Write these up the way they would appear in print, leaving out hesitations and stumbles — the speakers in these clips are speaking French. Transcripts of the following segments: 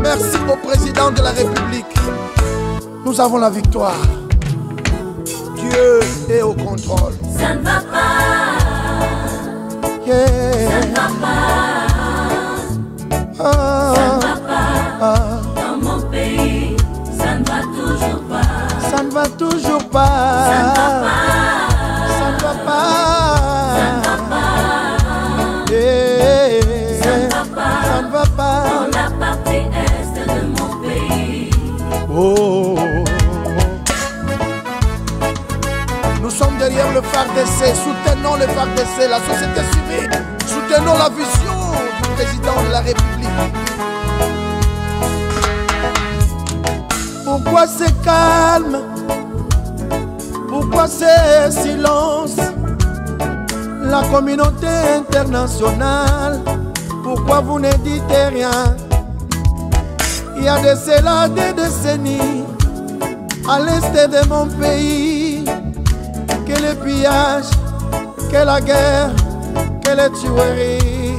Merci au président de la République. Nous avons la victoire. Dieu est au contrôle. Ça ne va pas. Yeah. Ça ne va pas. Ça ne va pas. Dans mon pays, ça ne va toujours pas. Ça ne va toujours pas. Ça ne va pas. Ça ne va pas. Ça ne va pas. Yeah. Ça ne va pas. Ça ne va pas. Dans la partie est de mon pays. Oh. Nous sommes derrière le FARDC, soutenons le FARDC, la société civile, soutenons la vision du président de la République. Pourquoi c'est calme? Pourquoi c'est silence? La communauté internationale, pourquoi vous ne dites rien? Il y a de cela des décennies, à l'est de mon pays, que le pillage, que la guerre, que les tueries.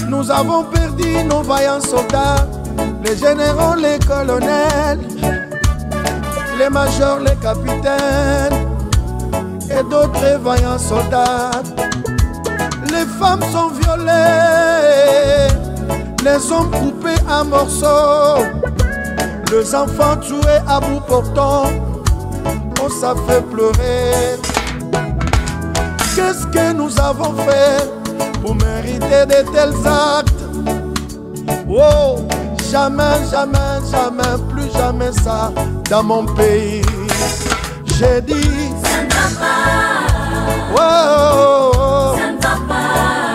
Nous avons perdu nos vaillants soldats, les généraux, les colonels, les majors, les capitaines et d'autres vaillants soldats. Les femmes sont violées, les hommes coupés en morceaux, les enfants tués à bout portant. Oh, ça fait pleurer. Qu'est-ce que nous avons fait pour mériter de tels actes? Oh, jamais, jamais, jamais, plus jamais ça dans mon pays. J'ai dit, ça ne va pas. Oh, ça ne va pas.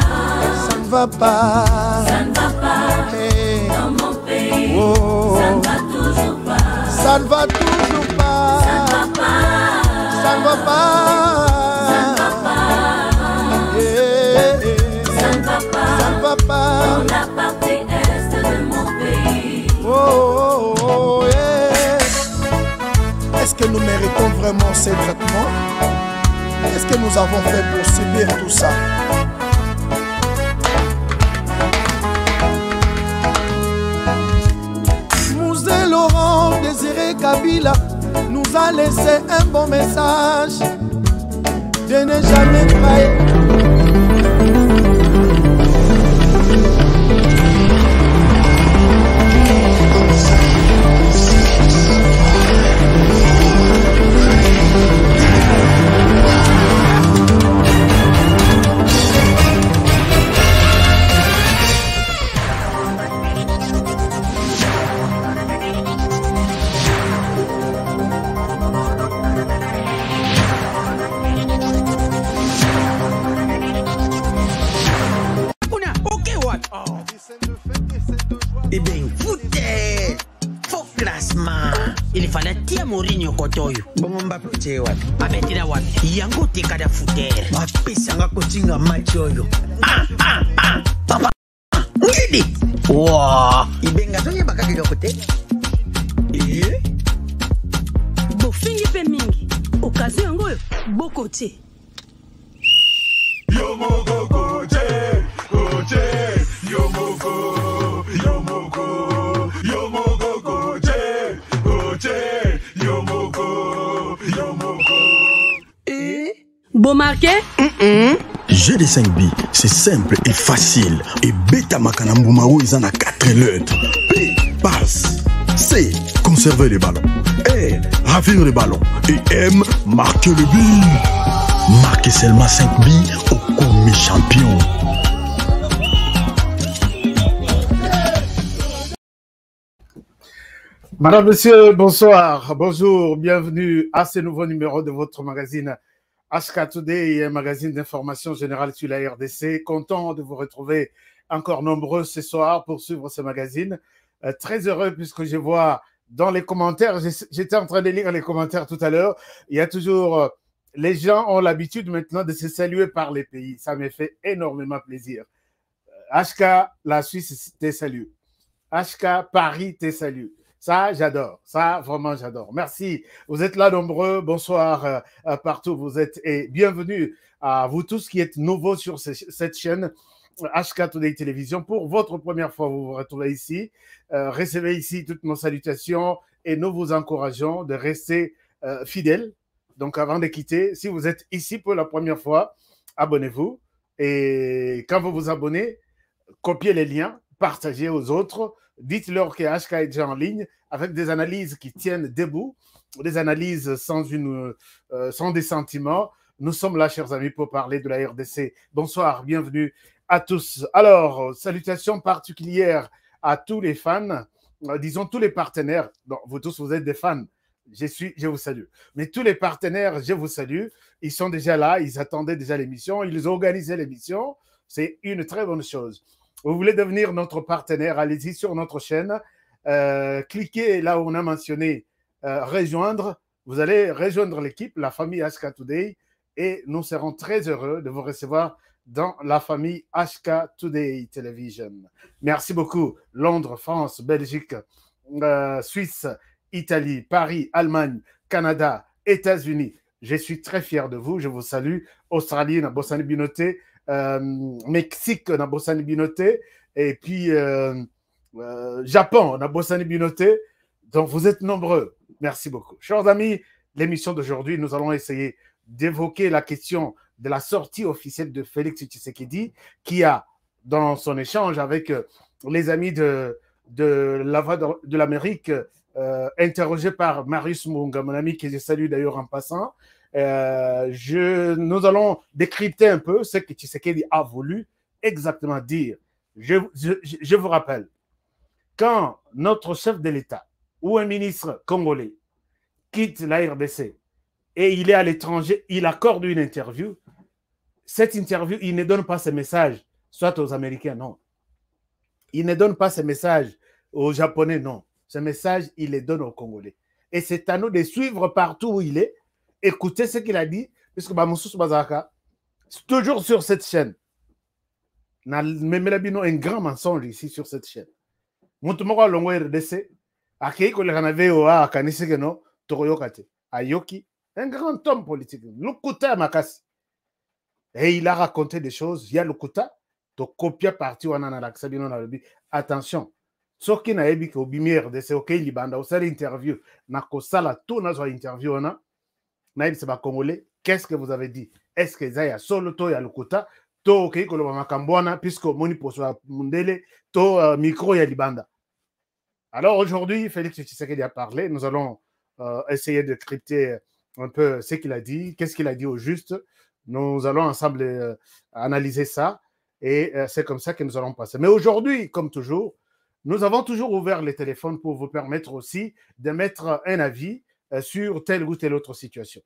Ça ne va pas. Ça ne va pas. Hey. Dans mon pays, Oh. ça ne va toujours pas. Ça ne va toujours pas. Ça ne va pas. Ça ne va pas. Ça ne va pas. Yeah. Ça ne va pas. Ça ne va pas. Dans la partie est de mon pays. Oh, oh, oh, yeah. Est-ce que nous méritons vraiment ces traitements? Qu'est-ce que nous avons fait pour subir tout ça? Mouzé Laurent Désiré Kabila nous a laissé un bon message de ne jamais trahir. Eh bien, foutez! Faux classement! Il fallait tirer Mourinho Kotoyo. Bon, Mbappé, tu es wapi? Abetira wapi? Yango te kada fouter. Apesanga kotinga match oyo. Papa! Ngidi! Wow! Ibenga sonye bakaki kote. Bofingi pe mingi. Occasion yango bokote. Yomoko koche, koche, yomoko, yomoko, yomoko koche, koche, yomoko, yomoko. Bon marqué? Jeu de 5 billes, c'est simple et facile. Et Beta Makanambumao, ils en a 4 lettres. P, passe. C, conserver les ballons. R, ravir les ballons. Et M, marquer le but. Marquez seulement 5 billes au commis champion. Madame, Monsieur, bonsoir, bonjour, bienvenue à ce nouveau numéro de votre magazine HK Today, un magazine d'information générale sur la RDC. Content de vous retrouver encore nombreux ce soir pour suivre ce magazine. Très heureux puisque je vois dans les commentaires, j'étais en train de lire les commentaires tout à l'heure, il y a toujours, les gens ont l'habitude maintenant de se saluer par les pays. Ça me fait énormément plaisir. HK, la Suisse te salue. HK, Paris te salue. Ça, j'adore. Ça, vraiment, j'adore. Merci. Vous êtes là nombreux. Bonsoir partout où vous êtes et bienvenue à vous tous qui êtes nouveaux sur cette chaîne. HK Today Télévision. Pour votre première fois, vous vous retrouvez ici. Recevez ici toutes nos salutations et nous vous encourageons de rester fidèles. Donc, avant de quitter, si vous êtes ici pour la première fois, abonnez-vous. Et quand vous vous abonnez, copiez les liens, partagez aux autres. Dites-leur que HK est déjà en ligne avec des analyses qui tiennent debout, des analyses sans des sentiments. Nous sommes là, chers amis, pour parler de la RDC. Bonsoir, bienvenue à tous. Alors, salutations particulières à tous les fans, disons tous les partenaires. Non, vous tous, vous êtes des fans. Je vous salue. Mais tous les partenaires, je vous salue. Ils sont déjà là, ils attendaient déjà l'émission, ils ont organisé l'émission. C'est une très bonne chose. Vous voulez devenir notre partenaire, allez-y sur notre chaîne. Cliquez là où on a mentionné rejoindre. Vous allez rejoindre l'équipe, la famille HK Today, et nous serons très heureux de vous recevoir dans la famille HK Today Television. Merci beaucoup. Londres, France, Belgique, Suisse, Italie, Paris, Allemagne, Canada, États-Unis. Je suis très fier de vous. Je vous salue. Australie, Nabossani Binoté, Mexique, Nabossani Binoté, et puis Japon, Nabossani Binoté. Donc, vous êtes nombreux. Merci beaucoup. Chers amis, l'émission d'aujourd'hui, nous allons essayer d'évoquer la question de la sortie officielle de Félix Tshisekedi, qui a, dans son échange avec les amis de la Voix de l'Amérique, interrogé par Marius Munga, mon ami, que je salue d'ailleurs en passant, nous allons décrypter un peu ce que Tshisekedi a voulu exactement dire. Je vous rappelle, quand notre chef de l'État ou un ministre congolais quitte la RDC et il est à l'étranger, il accorde une interview, cette interview, il ne donne pas ce message, soit aux Américains, non. Il ne donne pas ce message aux Japonais, non. Ce message, il les donne aux Congolais. Et c'est à nous de suivre partout où il est, écouter ce qu'il a dit, puisque Bamoussous Bazaka, toujours sur cette chaîne, on a un grand mensonge ici sur cette chaîne. Moutoumora Longo RDC, Akei Kolekanave Oa, Kanisekeno, Toroyokate, Ayoki, un grand homme politique, Lukuta Makasi. Et il a raconté des choses, il y a Lukuta, to copia parti ou ananalaxabino na lebi. Attention. Soki na ebi ko bimière de ce OK libanda au sala interview na ko sala tout na zo interview na ebi se ba congolais, qu'est-ce que vous avez dit? Est-ce que ça ya solo to ya Lukuta to OK ko lo makambwana puisque moni poso mundele to micro ya libanda. Alors aujourd'hui, Félix Tshisekedi a parlé, nous allons essayer de crypter un peu ce qu'il a dit, qu'est-ce qu'il a dit au juste. Nous allons ensemble analyser ça et c'est comme ça que nous allons passer. Mais aujourd'hui, comme toujours, nous avons toujours ouvert les téléphones pour vous permettre aussi de mettre un avis sur telle ou telle autre situation.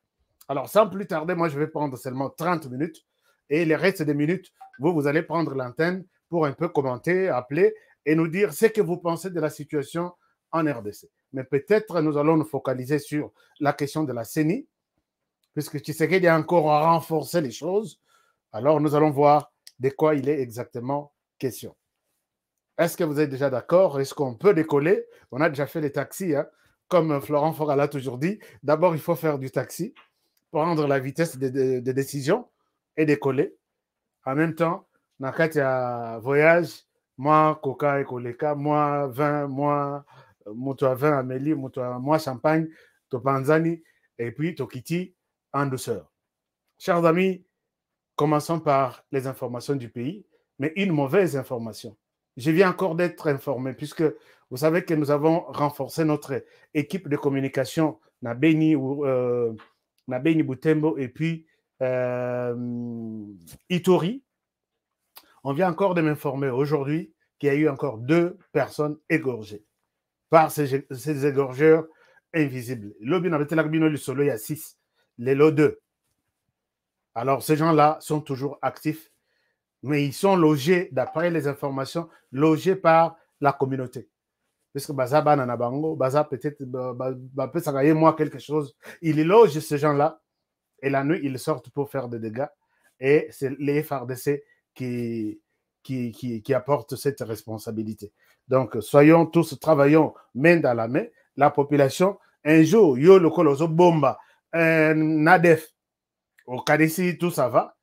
Alors, sans plus tarder, moi, je vais prendre seulement 30 minutes et les restes des minutes, vous allez prendre l'antenne pour un peu commenter, appeler et nous dire ce que vous pensez de la situation en RDC. Mais peut-être nous allons nous focaliser sur la question de la CENI, puisque Tshisekedi a encore renforcé les choses. Alors, nous allons voir de quoi il est exactement question. Est-ce que vous êtes déjà d'accord? Est-ce qu'on peut décoller? On a déjà fait les taxis, hein? Comme Florent Faure l'a toujours dit. D'abord, il faut faire du taxi, prendre la vitesse de décision et décoller. En même temps, dans le cas voyage, moi, Coca et Koleka, moi, vin, moi, moto 20 Amélie, moi, champagne, to Panzani, et puis Tokiti en douceur. Chers amis, commençons par les informations du pays, mais une mauvaise information. Je viens encore d'être informé, puisque vous savez que nous avons renforcé notre équipe de communication na Beni Butembo et puis Itori. On vient encore de m'informer aujourd'hui qu'il y a eu encore 2 personnes égorgées par ces égorgeurs invisibles. L'objet n'avait pas le solo, il y a 6, les lots 2. Alors, ces gens-là sont toujours actifs, mais ils sont logés, d'après les informations, logés par la communauté. Parce que Baza Bananabango, Baza peut-être, peut s'agayer moi quelque chose. Ils logent ces gens-là, et la nuit, ils sortent pour faire des dégâts. Et c'est les FARDC qui apportent cette responsabilité. Donc, soyons tous, travaillons main dans la main. La population, un jour, yo le coloso bomba, Nadef, au Kadesi, tout ça va.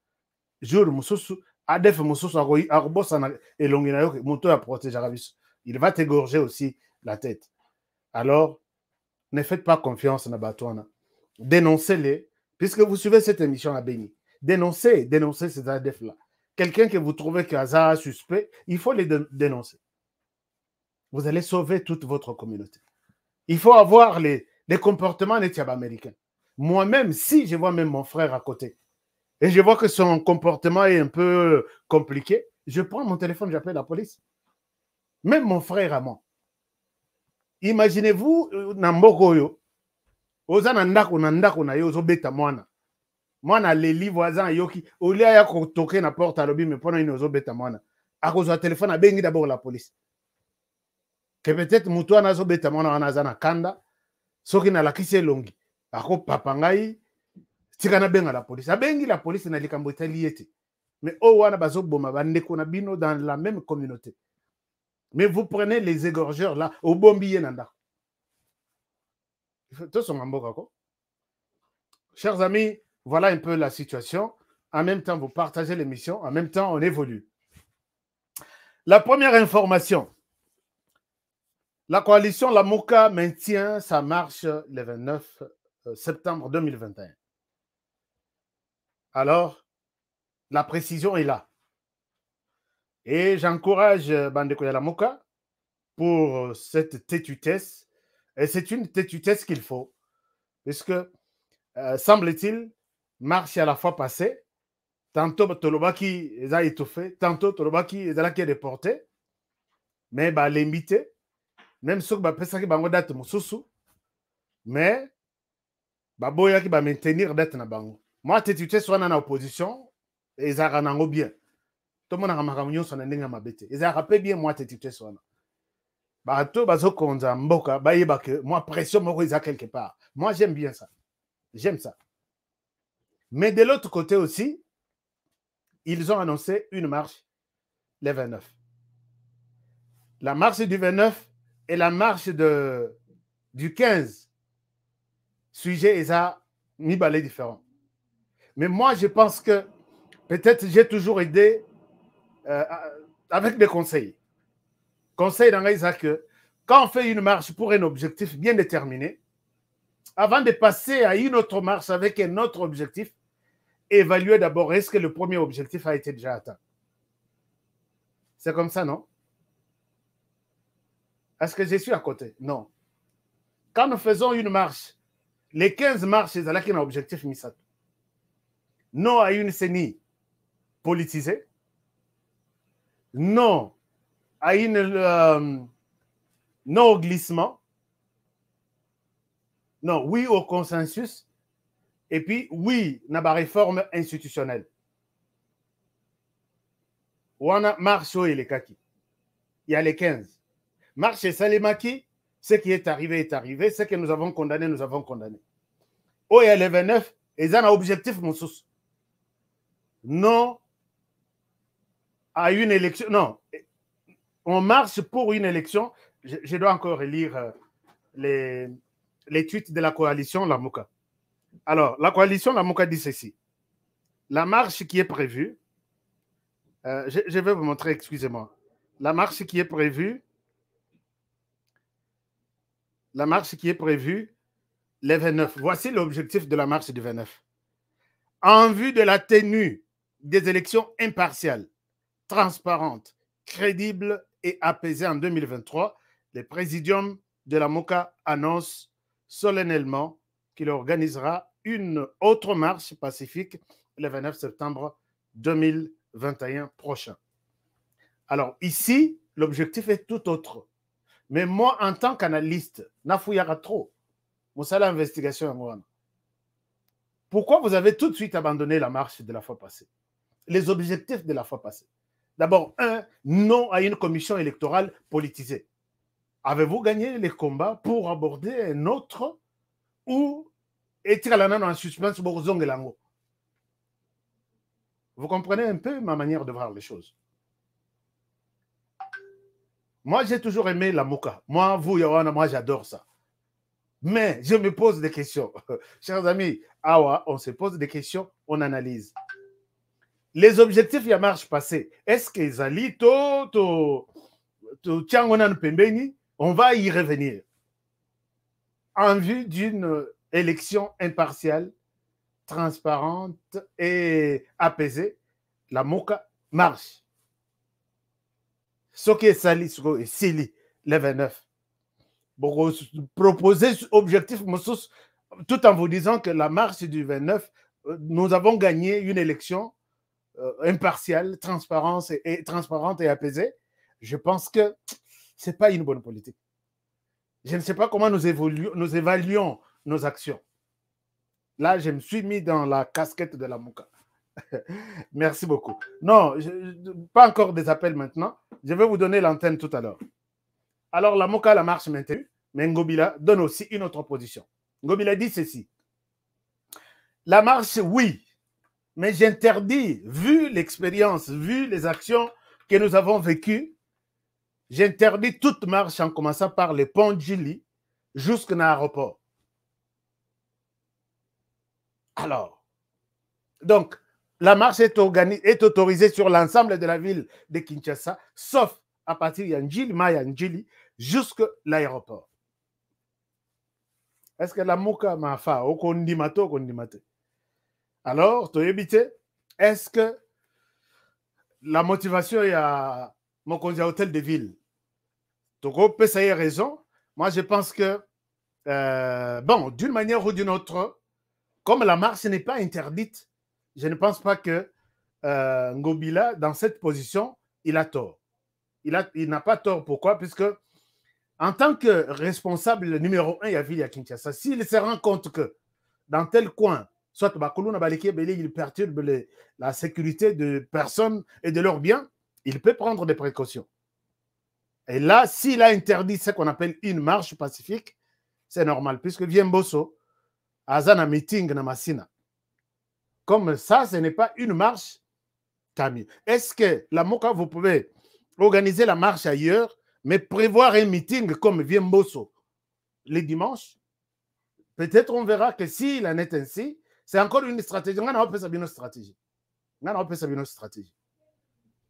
Jour Moussousou, ADF mosusu akobosana elongi na yo moto ya protéger biso. Il va t'égorger aussi la tête. Alors, ne faites pas confiance na Batouana. Dénoncez-les, puisque vous suivez cette émission à Béni. Dénoncez ces ADF-là. Quelqu'un que vous trouvez qui est suspect, il faut les dénoncer. Vous allez sauver toute votre communauté. Il faut avoir les comportements américains. Moi-même, si je vois même mon frère à côté, et je vois que son comportement est un peu compliqué, je prends mon téléphone, j'appelle la police. Même mon frère à moi. Imaginez-vous, Nambokoyo, Ozana ndako na yo zobeta mwana. Mwana leli voisin yoki, olia ya toquer na porte à lobby, mais pendant une zobeta mwana. A cause du téléphone, a bengi d'abord la police. Que peut-être mutua na zobeta mwana wana zana kanda, soki na lakisi longi. Ako papangai, tikana benga la police. A bengi la police na likambo italiete. Mais oh wana bazo boma bandeko na bino dans la même communauté. Mais vous prenez les égorgeurs là, au bombier nanda. Chers amis, voilà un peu la situation. En même temps, vous partagez l'émission. En même temps, on évolue. La première information. La coalition Lamuka maintient sa marche le 29 septembre 2021. Alors, la précision est là. Et j'encourage Bandeko Lamuka pour cette têtutesse. Et c'est une têtutesse qu'il faut. Puisque, semble-t-il, marche à la fois passée. Tantôt, Tolobaki est étouffé. Tantôt, Tolobaki est là qui est déporté. Mais limité. Même si on a une date moussou. Mais, Baboya qui va maintenir date na bango. Moi, têtutesse, soit dans l'opposition, et ils ont bien. Tout le monde a une son ending ma bête. Ils ont rappelé bien moi têtutesse. Bato bazo konza mboka bayeba que moi pression moko isa quelque part. Moi j'aime bien ça. J'aime ça. Mais de l'autre côté aussi, ils ont annoncé une marche le 29. La marche du 29 et la marche du 15. Sujet isa mi balai différent. Mais moi je pense que peut-être j'ai toujours aidé avec des conseils. Conseil dans que quand on fait une marche pour un objectif bien déterminé, avant de passer à une autre marche avec un autre objectif, évaluer d'abord est-ce que le premier objectif a été déjà atteint. C'est comme ça, non? Est-ce que je suis à côté? Non. Quand nous faisons une marche, les 15 marches, c'est là qu'il y a un objectif mis ça. Non à une CENI politisée. Non à une non au glissement, non, oui au consensus, et puis oui à la réforme institutionnelle. On a marche et les kaki. Il y a les 15. Marche et Salimaki, ce qui est arrivé, ce que nous avons condamné, nous avons condamné. Oh, il y a les 29, et ils ont un objectif, moussous. Non à une élection, non. On marche pour une élection. Je dois encore lire les tweets de la coalition Lamuka. Alors, la coalition Lamuka dit ceci. La marche qui est prévue, je vais vous montrer, excusez-moi. La marche qui est prévue le 29. Voici l'objectif de la marche du 29. En vue de la tenue des élections impartiales, transparentes, crédibles et apaisées en 2023, le Présidium de la MOCA annonce solennellement qu'il organisera une autre marche pacifique le 29 septembre 2021 prochain. Alors ici, l'objectif est tout autre. Mais moi, en tant qu'analyste, n'afouillera trop. Mon salaire d'investigation, pourquoi vous avez tout de suite abandonné la marche de la fois passée? Les objectifs de la fois passée. D'abord, non à une commission électorale politisée. Avez-vous gagné les combats pour aborder un autre ou est-il en suspense? Vous comprenez un peu ma manière de voir les choses. Moi, j'ai toujours aimé la Mouka. Moi, vous, Yawana, moi, j'adore ça. Mais je me pose des questions. Chers amis, on se pose des questions, on analyse. les objectifs, il y a marche passée. Est-ce qu'ils allaient on va y revenir en vue d'une élection impartiale, transparente et apaisée. La MOCA marche. Ce qui est sali, c'est Sili, le 29. Vous proposez objectif, tout en vous disant que la marche du 29, nous avons gagné une élection impartiale, transparente et apaisée. Je pense que ce n'est pas une bonne politique. Je ne sais pas comment nous évaluons nos actions. Là, je me suis mis dans la casquette de la MOCA. Merci beaucoup. Non, pas encore des appels maintenant. Je vais vous donner l'antenne tout à l'heure. Alors, la MOCA, la marche maintenue, mais Ngobila donne aussi une autre position. Ngobila dit ceci. La marche, oui, mais j'interdis, vu l'expérience, vu les actions que nous avons vécues, j'interdis toute marche en commençant par les ponts Djili jusqu'à l'aéroport. Alors, donc, la marche est autorisée sur l'ensemble de la ville de Kinshasa, sauf à partir de Ndjili, Maya Ndjili, jusqu'à l'aéroport. Est-ce que la MOCA m'a fait au kondimato, kondimate? Alors, est-ce que la motivation est à mon hôtel de ville? Togo peut ça y a raison. Moi, je pense que, bon, d'une manière ou d'une autre, comme la marche n'est pas interdite, je ne pense pas que Ngobila, dans cette position, il a tort. Il n'a pas tort. Pourquoi? Puisque, en tant que responsable numéro 1 à Ville à Kinshasa, s'il se rend compte que dans tel coin, soit il perturbe la sécurité de personnes et de leurs biens, il peut prendre des précautions. Et là, s'il a interdit ce qu'on appelle une marche pacifique, c'est normal, puisque Viemboso a un meeting na Massina. Comme ça, ce n'est pas une marche, Camille. Est-ce que la MOCA, vous pouvez organiser la marche ailleurs, mais prévoir un meeting comme Viemboso les dimanches? Peut-être on verra que s'il en est ainsi, c'est encore une stratégie. On a une stratégie.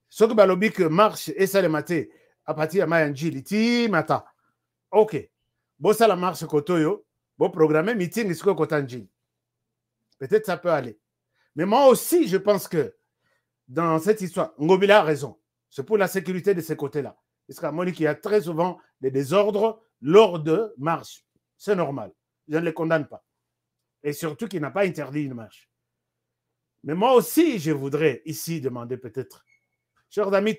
Ce que balobi que marche et ça le matin à partir de Mayanjili, mata. Ok. Bon, ça la marche kotoyo. Bon, programmer meeting ici au Kotanjili. Peut-être ça peut aller. Mais moi aussi, je pense que dans cette histoire, Ngobila a raison. C'est pour la sécurité de ces côtés-là. Parce qu'à Monique, il y a très souvent des désordres lors de marche. C'est normal. Je ne les condamne pas. Et surtout qu'il n'a pas interdit une marche. Mais moi aussi, je voudrais ici demander peut-être, chers amis,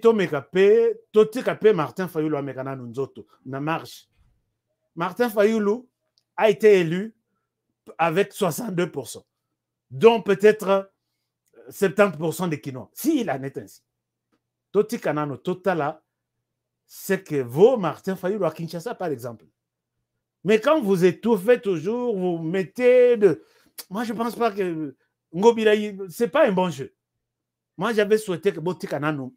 Martin Fayulu Amekana Nunzoto, na marche. Martin Fayulu a été élu avec 62%, dont peut-être 70% des Kinois. S'il en est ainsi. Toti Kanano Totala, c'est que vos Martin Fayulu à Kinshasa, par exemple. Mais quand vous étouffez toujours, vous mettez de... Moi, je ne pense pas que Ngobila, ce n'est pas un bon jeu. Moi, j'avais souhaité que Boti Kanano,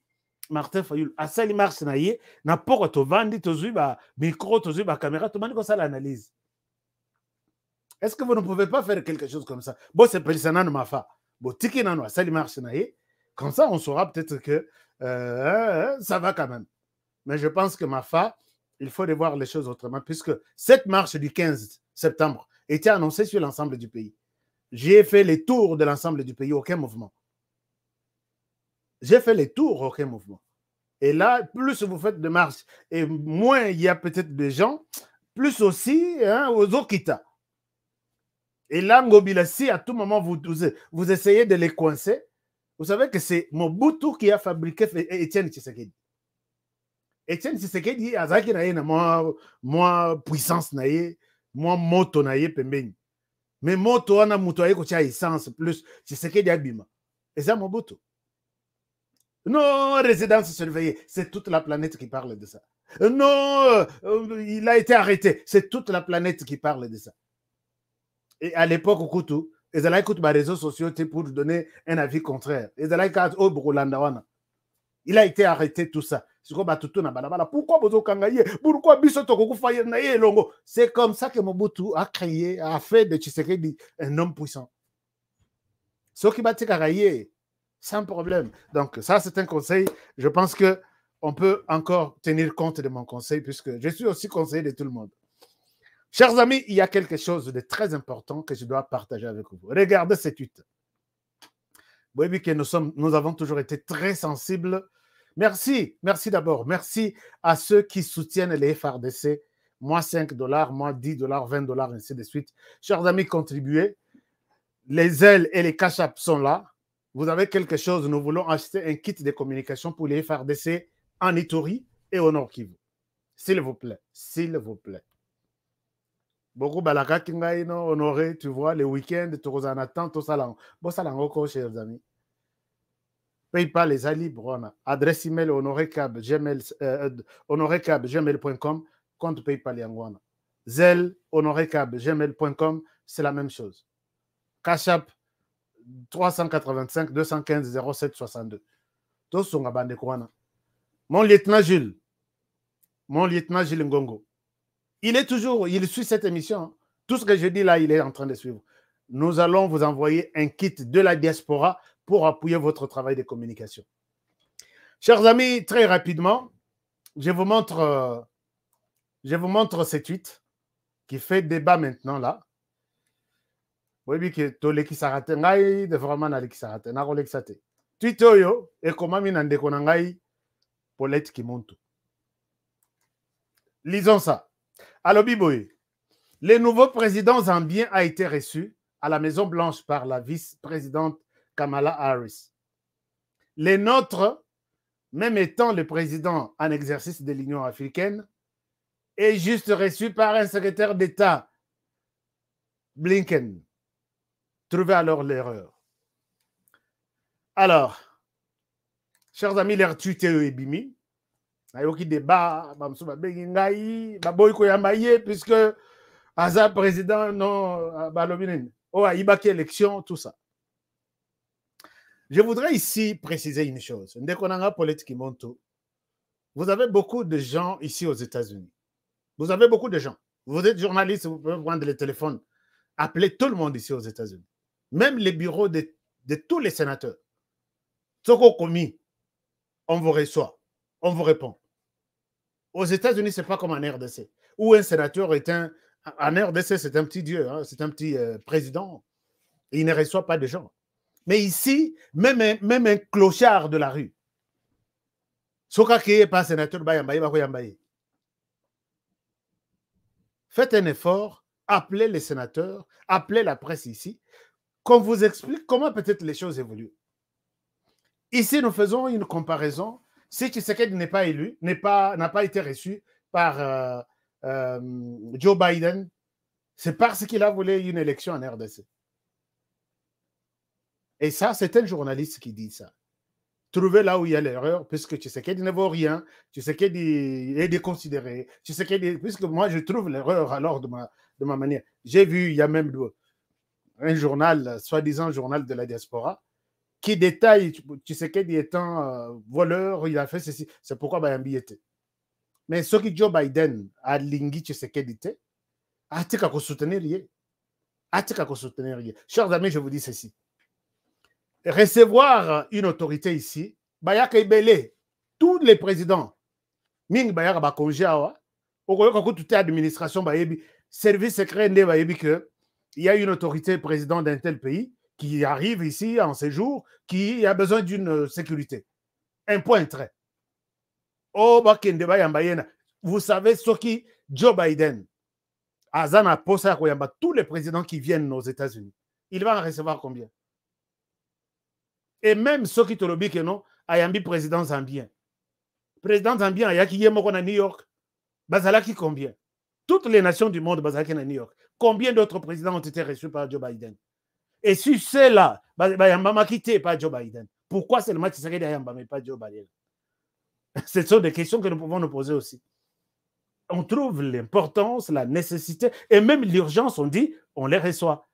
Martin Fayulu, à ça, il marche, n'importe où, vandi, tozu, micro, tozu, caméra, tout le monde comme ça l'analyse. Est-ce que vous ne pouvez pas faire quelque chose comme ça? Bon, c'est personnel, ma fa. Boti Kanano, à ça, il marche, comme ça, on saura peut-être que ça va quand même. Mais je pense que ma fa, il faut revoir les choses autrement, puisque cette marche du 15 septembre était annoncée sur l'ensemble du pays. J'ai fait les tours de l'ensemble du pays, aucun mouvement. J'ai fait les tours, aucun mouvement. Et là, plus vous faites de marches, et moins il y a peut-être des gens, plus aussi aux Okita. Et là, Ngobila, si à tout moment vous essayez de les coincer, vous savez que c'est Mobutu qui a fabriqué Étienne Tshisekedi. Étienne Tshisekedi azaki na ye na moi puissance na ye, moi moto na ye pembeni. Mais moto wana muto aye ko tia essence plus Tshisekedi abima. Et ça Mobutu. Non, résidence surveillée, c'est toute la planète qui parle de ça. Non, il a été arrêté, c'est toute la planète qui parle de ça. Et à l'époque au Koutou, ils allaient écouter les réseaux sociaux pour donner un avis contraire. Ils allaient écouter au Burulanda wana. Il a été arrêté, tout ça. Pourquoi c'est comme ça que Mobutu a fait de Tshisekedi un homme puissant. Ce qui va te Sans problème. Donc, ça, c'est un conseil. Je pense qu'on peut encore tenir compte de mon conseil puisque je suis aussi conseiller de tout le monde. Chers amis, il y a quelque chose de très important que je dois partager avec vous. Regardez cette tweet. Vous voyez que nous avons toujours été très sensibles. Merci d'abord. Merci à ceux qui soutiennent les FRDC. Moi, $5, moi, $10, $20, ainsi de suite. Chers amis, contribuez. Les ailes et les cash-apps sont là. Vous avez quelque chose, nous voulons acheter un kit de communication pour les FRDC en Ituri et au Nord Kivu. S'il vous plaît, s'il vous plaît. Beaucoup balaka kingai no honoré, tu vois, les week-ends, tu en attends, tout ça là. Bon, ça là encore, chers amis. PayPal, les libres, adresse email honorecab@gmail.com, compte PayPal yangwana. Zelle honorecab@gmail.com, c'est la même chose. Cash App 385 215 07 62. Tous sont à bande kwana. Mon lieutenant Jules Ngongo, il suit cette émission. Tout ce que je dis là, il est en train de suivre. Nous allons vous envoyer un kit de la diaspora pour appuyer votre travail de communication. Chers amis, très rapidement, je vous montre ce tweet qui fait débat maintenant là. Oui, que tole qui s'arrête, ngai de vraiment n'allez qui s'arrête, n'a pas l'exaté. Tweet yo et comment minande konangai Paulette qui monte. Lisons ça. Alors Biboy, le nouveau président zambien a été reçu à la Maison Blanche par la vice-présidente Kamala Harris. Les nôtres, même étant le président en exercice de l'Union africaine, est juste reçu par un secrétaire d'État, Blinken. Trouvez alors l'erreur. Alors, chers amis, l'air tweeté et bimi. Il y a débat, puisque Aza président, non, il y a élection, tout ça. Je voudrais ici préciser une chose. Dès qu'on a un politique qui monte, vous avez beaucoup de gens ici aux États-Unis. Vous avez beaucoup de gens. Vous êtes journaliste, vous pouvez prendre le téléphone, appeler tout le monde ici aux États-Unis. Même les bureaux de tous les sénateurs. Ce qu'on a commis, on vous reçoit, on vous répond. Aux États-Unis, ce n'est pas comme en RDC, où un sénateur est en RDC, c'est un petit dieu, hein, c'est un petit président. Et il ne reçoit pas de gens. Mais ici, même un clochard de la rue, Soka qui n'est pas sénateur, faites un effort, appelez les sénateurs, appelez la presse ici, qu'on vous explique comment peut-être les choses évoluent. Ici, nous faisons une comparaison. Si Tshisekedi n'est pas élu, n'a pas été reçu par Joe Biden, c'est parce qu'il a voulu une élection en RDC. Et ça, c'est un journaliste qui dit ça. Trouvez là où il y a l'erreur, puisque Tshisekedi ne vaut rien, Tshisekedi est déconsidéré, puisque moi, je trouve l'erreur alors de ma manière. J'ai vu, il y a même un journal, soi-disant journal de la diaspora, qui détaille Tshisekedi étant voleur, il a fait ceci. C'est pourquoi Bayambi était. Mais ce que Joe Biden a lingui Tshisekedi, a été qu'à soutenir rien. Chers amis, je vous dis ceci. Recevoir une autorité ici, Bayaka Ibele, tous les présidents, Ming Bayaka Bakonja, au toute administration, service secret, il y a une autorité président d'un tel pays qui arrive ici en séjour, qui a besoin d'une sécurité. Un point trait. Vous savez ce qui Joe Biden, Azana Posa Koyamba, tous les présidents qui viennent aux États-Unis, il va en recevoir combien? Et même ceux qui te le disent que non, Ayambi président zambien. Président zambien, Ayaki Yemoko à New York, Bazalaki combien? Toutes les nations du monde, Bazalaki à New York. Combien d'autres présidents ont été reçus par Joe Biden? Et si c'est là, Bayamba m'a quitté par Joe Biden. Pourquoi seulement Tshisekedi Ayamba mais pas Joe Biden? Ce sont des questions que nous pouvons nous poser aussi. On trouve l'importance, la nécessité et même l'urgence, on dit, on les reçoit.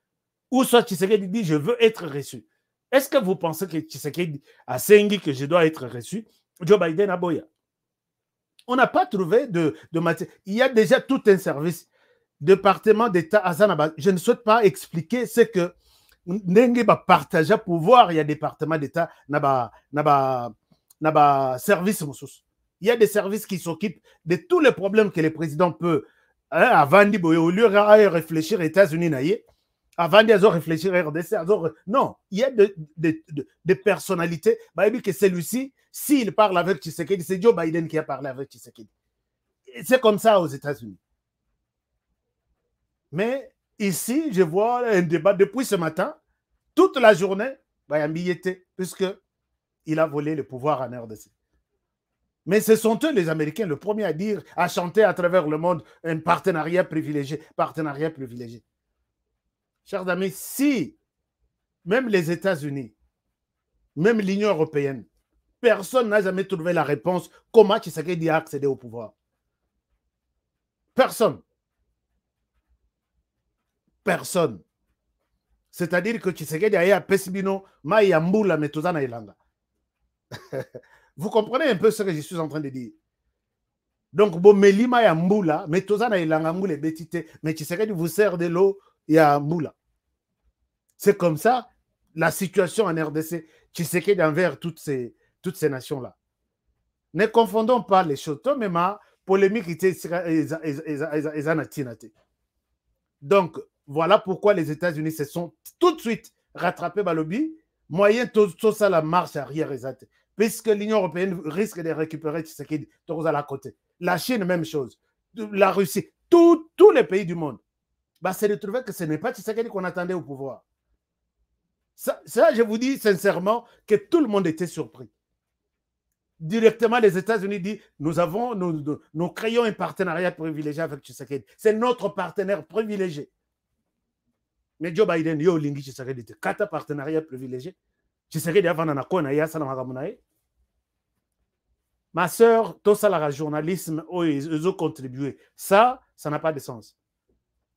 Ou soit Tshisekedi dit, je veux être reçu. Est-ce que vous pensez que Tshisekedi a Sengi que je dois être reçu? Joe Biden a Boya. On n'a pas trouvé de matière. Il y a déjà tout un service. Département d'État à Zanaba. Je ne souhaite pas expliquer ce que ndenge ba partager pouvoir, il y a des départements d'état na ba service mususu. Il y a des services qui s'occupent de tous les problèmes que le président peut avant de au lieu de réfléchir aux États-Unis avant de réfléchir à RDC. Non, il y a des personnalités. Bah, que celui-ci, s'il parle avec Tshisekedi, c'est Joe Biden qui a parlé avec Tshisekedi. C'est comme ça aux États-Unis. Mais ici, je vois un débat depuis ce matin, toute la journée, Bayambi était, puisqu'il a volé le pouvoir en RDC. Mais ce sont eux, les Américains, le premier à dire, à chanter à travers le monde un partenariat privilégié. Partenariat privilégié. Chers amis, si même les États-Unis, même l'Union européenne, personne n'a jamais trouvé la réponse comment Tshisekedi a accédé au pouvoir. Personne. Personne. C'est-à-dire que Tshisekedi a pesibino mayambula metozana ilanga. Vous comprenez un peu ce que je suis en train de dire. Donc, bon, melima yambula metozana ilanga mbule betite, mais Tshisekedi vous sert de l'eau yambula. C'est comme ça la situation en RDC. Tshisekedi envers toutes ces nations-là. Ne confondons pas les choses. Toi, même, polémique était. Donc, voilà pourquoi les États-Unis se sont tout de suite rattrapés par le lobby, moyen tout ça la marche arrière, puisque l'Union européenne risque de récupérer Tshisekedi à la côté. La Chine, même chose. La Russie, tous les pays du monde. Bah, c'est de trouver que ce n'est pas Tshisekedi qu'on attendait au pouvoir. Ça, je vous dis sincèrement que tout le monde était surpris. Directement, les États-Unis disent nous créons un partenariat privilégié avec Tshisekedi. C'est notre partenaire privilégié. Mais Joe Biden, yo lingi Tshisekedi, kata partenariat privilégié. Tshisekedi avant na kona ya sana magamunae. Ma sœur, tout ça la journalisme, ils ont contribué. Ça n'a pas de sens.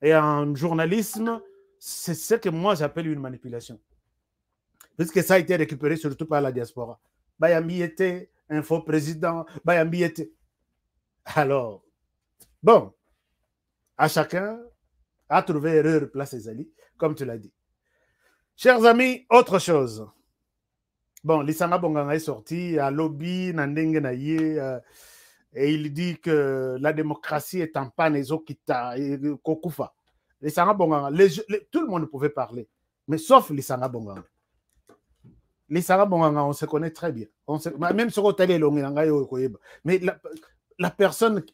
Et en journalisme, c'est ce que moi j'appelle une manipulation. Puisque ça a été récupéré surtout par la diaspora. Bayambi était un faux président. Bayambi était. Alors, bon, à chacun a trouvé erreur, place ses alliés, comme tu l'as dit. Chers amis, autre chose. Bon, Lisanga Bonganga est sorti à lobby, Nandenge Naye, et il dit que la démocratie est en panne, et Kokufa. Lisanga Bonganga, tout le monde pouvait parler, mais sauf Lisanga Bonganga. Lisanga Bonganga, on se connaît très bien. Même sur Otali Longanga, mais la personne,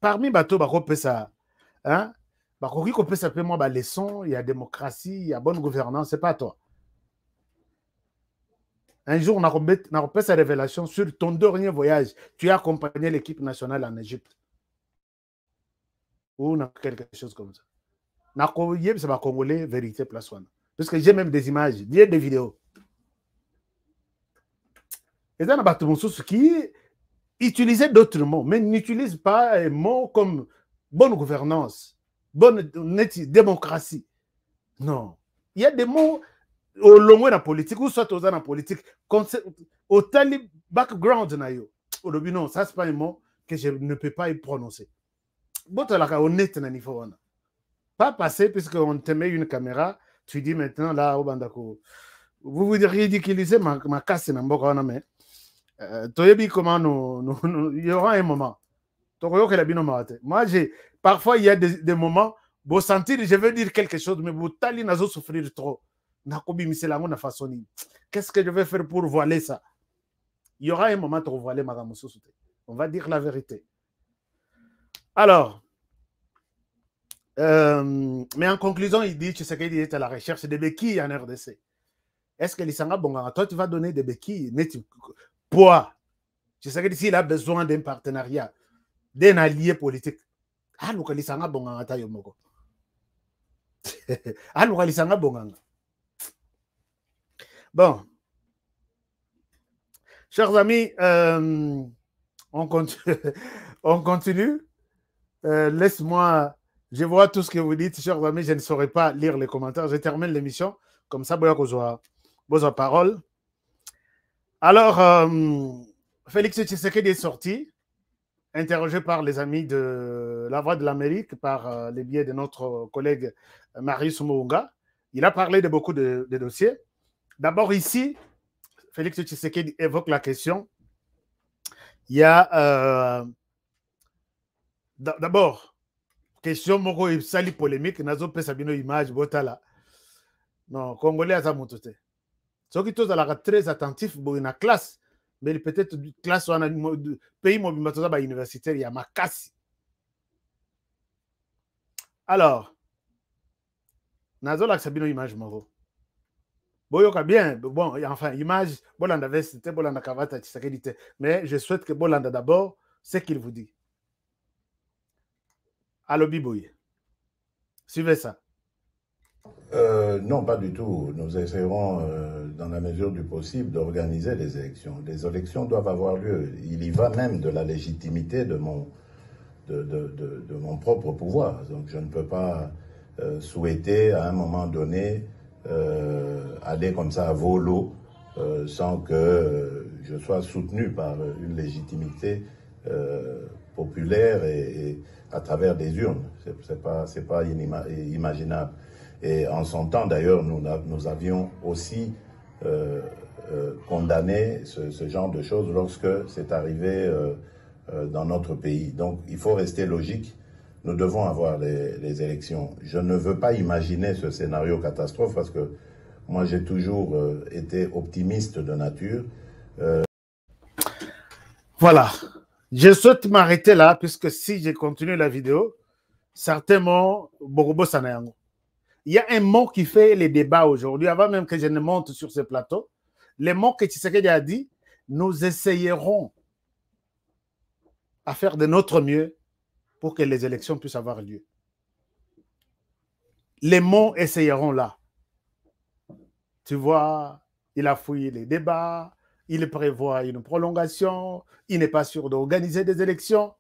parmi Bato Bakopesa, hein, Bakoki Kopesa peut moi leçon, il y a démocratie, il y a bonne gouvernance, c'est pas toi. Un jour, on a fait sa révélation sur ton dernier voyage. Tu as accompagné l'équipe nationale en Égypte. Ou quelque chose comme ça. C'est ma Congolais, vérité, place one. Parce que j'ai même des images, des vidéos. Et dans la qui utilisait d'autres mots, mais n'utilise pas un mot comme bonne gouvernance, bonne démocratie. Non. Il y a des mots au long de la politique, ou soit aux dans la politique, au tali background, non, ça c'est pas un mot que je ne peux pas y prononcer. Honnête, pas passer, puisqu'on te met une caméra, tu dis maintenant là, au bandako, vous vous ridiculisez ma casse, mais il y aura un moment. Moi, parfois, il y a des moments, vous sentir, je veux dire quelque chose, mais vous tali nazo souffrir trop. Qu'est-ce que je vais faire pour voiler ça? Il y aura un moment pour voiler ma gamme. On va dire la vérité. Alors, mais en conclusion, il dit que Tshisekedi est à la recherche des béquilles en RDC. Est-ce que Lisanga Bonganga, toi, tu vas donner des béquilles? Poids. Tshisekedi, s'il a besoin d'un partenariat, d'un allié politique. Ah, Lisanga Bonganga, ta yomoko. Ah, Lisanga Bonganga. Bon. Chers amis, on continue. Laisse-moi, je vois tout ce que vous dites, chers amis, je ne saurais pas lire les commentaires. Je termine l'émission, comme ça, vous parole. Alors, Félix Tshisekedi est sorti, interrogé par les amis de La Voix de l'Amérique, par les biais de notre collègue Marius Mounga. Il a parlé de beaucoup de dossiers. D'abord ici, Félix Tshisekedi évoque la question. Il y a d'abord question moko sali polémique nazo pesa bino image botala. Non, Congolais aza moto te. Soki tozalaka très attentif boye na classe, mais peut-être classe wana pays mobimba toza ba universitaire ya makasi. Alors, nazo la sabino image moko. Boyoka bien, bon, enfin, image, Bolanda veste, Bolanda Kavata, Tshisekedi, mais je souhaite que Bolanda d'abord, ce qu'il vous dit. Allo Biboye. Suivez ça. Non, pas du tout. Nous essaierons, dans la mesure du possible, d'organiser les élections. Les élections doivent avoir lieu. Il y va même de la légitimité de mon propre pouvoir. Donc je ne peux pas souhaiter à un moment donné aller comme ça à volo sans que je sois soutenu par une légitimité populaire et à travers des urnes. C'est pas imaginable. Et en son temps, d'ailleurs, nous avions aussi condamné ce genre de choses lorsque c'est arrivé dans notre pays. Donc, il faut rester logique. Nous devons avoir les élections. Je ne veux pas imaginer ce scénario catastrophe parce que moi, j'ai toujours été optimiste de nature. Voilà. Je souhaite m'arrêter là puisque si je continue la vidéo, certainement, Bogobo Sanayango. Il y a un mot qui fait les débats aujourd'hui, avant même que je ne monte sur ce plateau. Le mot que Tshisekedi a dit, nous essayerons à faire de notre mieux pour que les élections puissent avoir lieu. Les mots essayeront là. Tu vois, il a fouillé les débats, il prévoit une prolongation, il n'est pas sûr d'organiser des élections.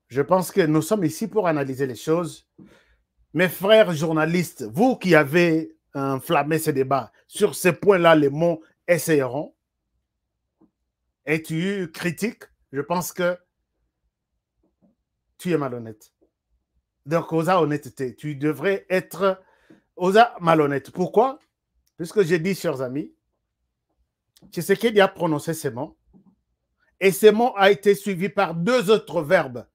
Je pense que nous sommes ici pour analyser les choses. Mes frères journalistes, vous qui avez enflammé ce débat, sur ce point-là, les mots essayeront. Et tu critiques, je pense que tu es malhonnête. Donc, osa honnêteté, tu devrais être osa malhonnête. Pourquoi? Puisque j'ai dit, chers amis, Tshisekedi a prononcé ces mots, et ces mots ont été suivis par deux autres verbes.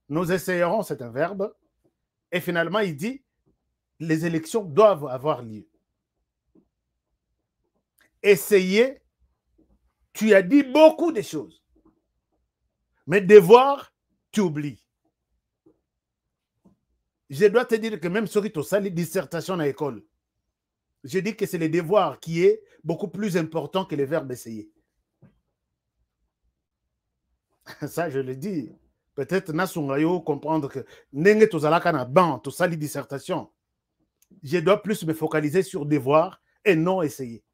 Nous essayerons, c'est un verbe, et finalement, il dit, les élections doivent avoir lieu. Essayer, tu as dit beaucoup de choses. Mais devoir, tu oublies. Je dois te dire que même sur tu as les dissertations à l'école, je dis que c'est le devoir qui est beaucoup plus important que le verbe essayer. Ça, je le dis. Peut-être Nasungayo comprendre que Nenge Tozalaka na ban, tout ça, les dissertations. Je dois plus me focaliser sur devoir et non essayer.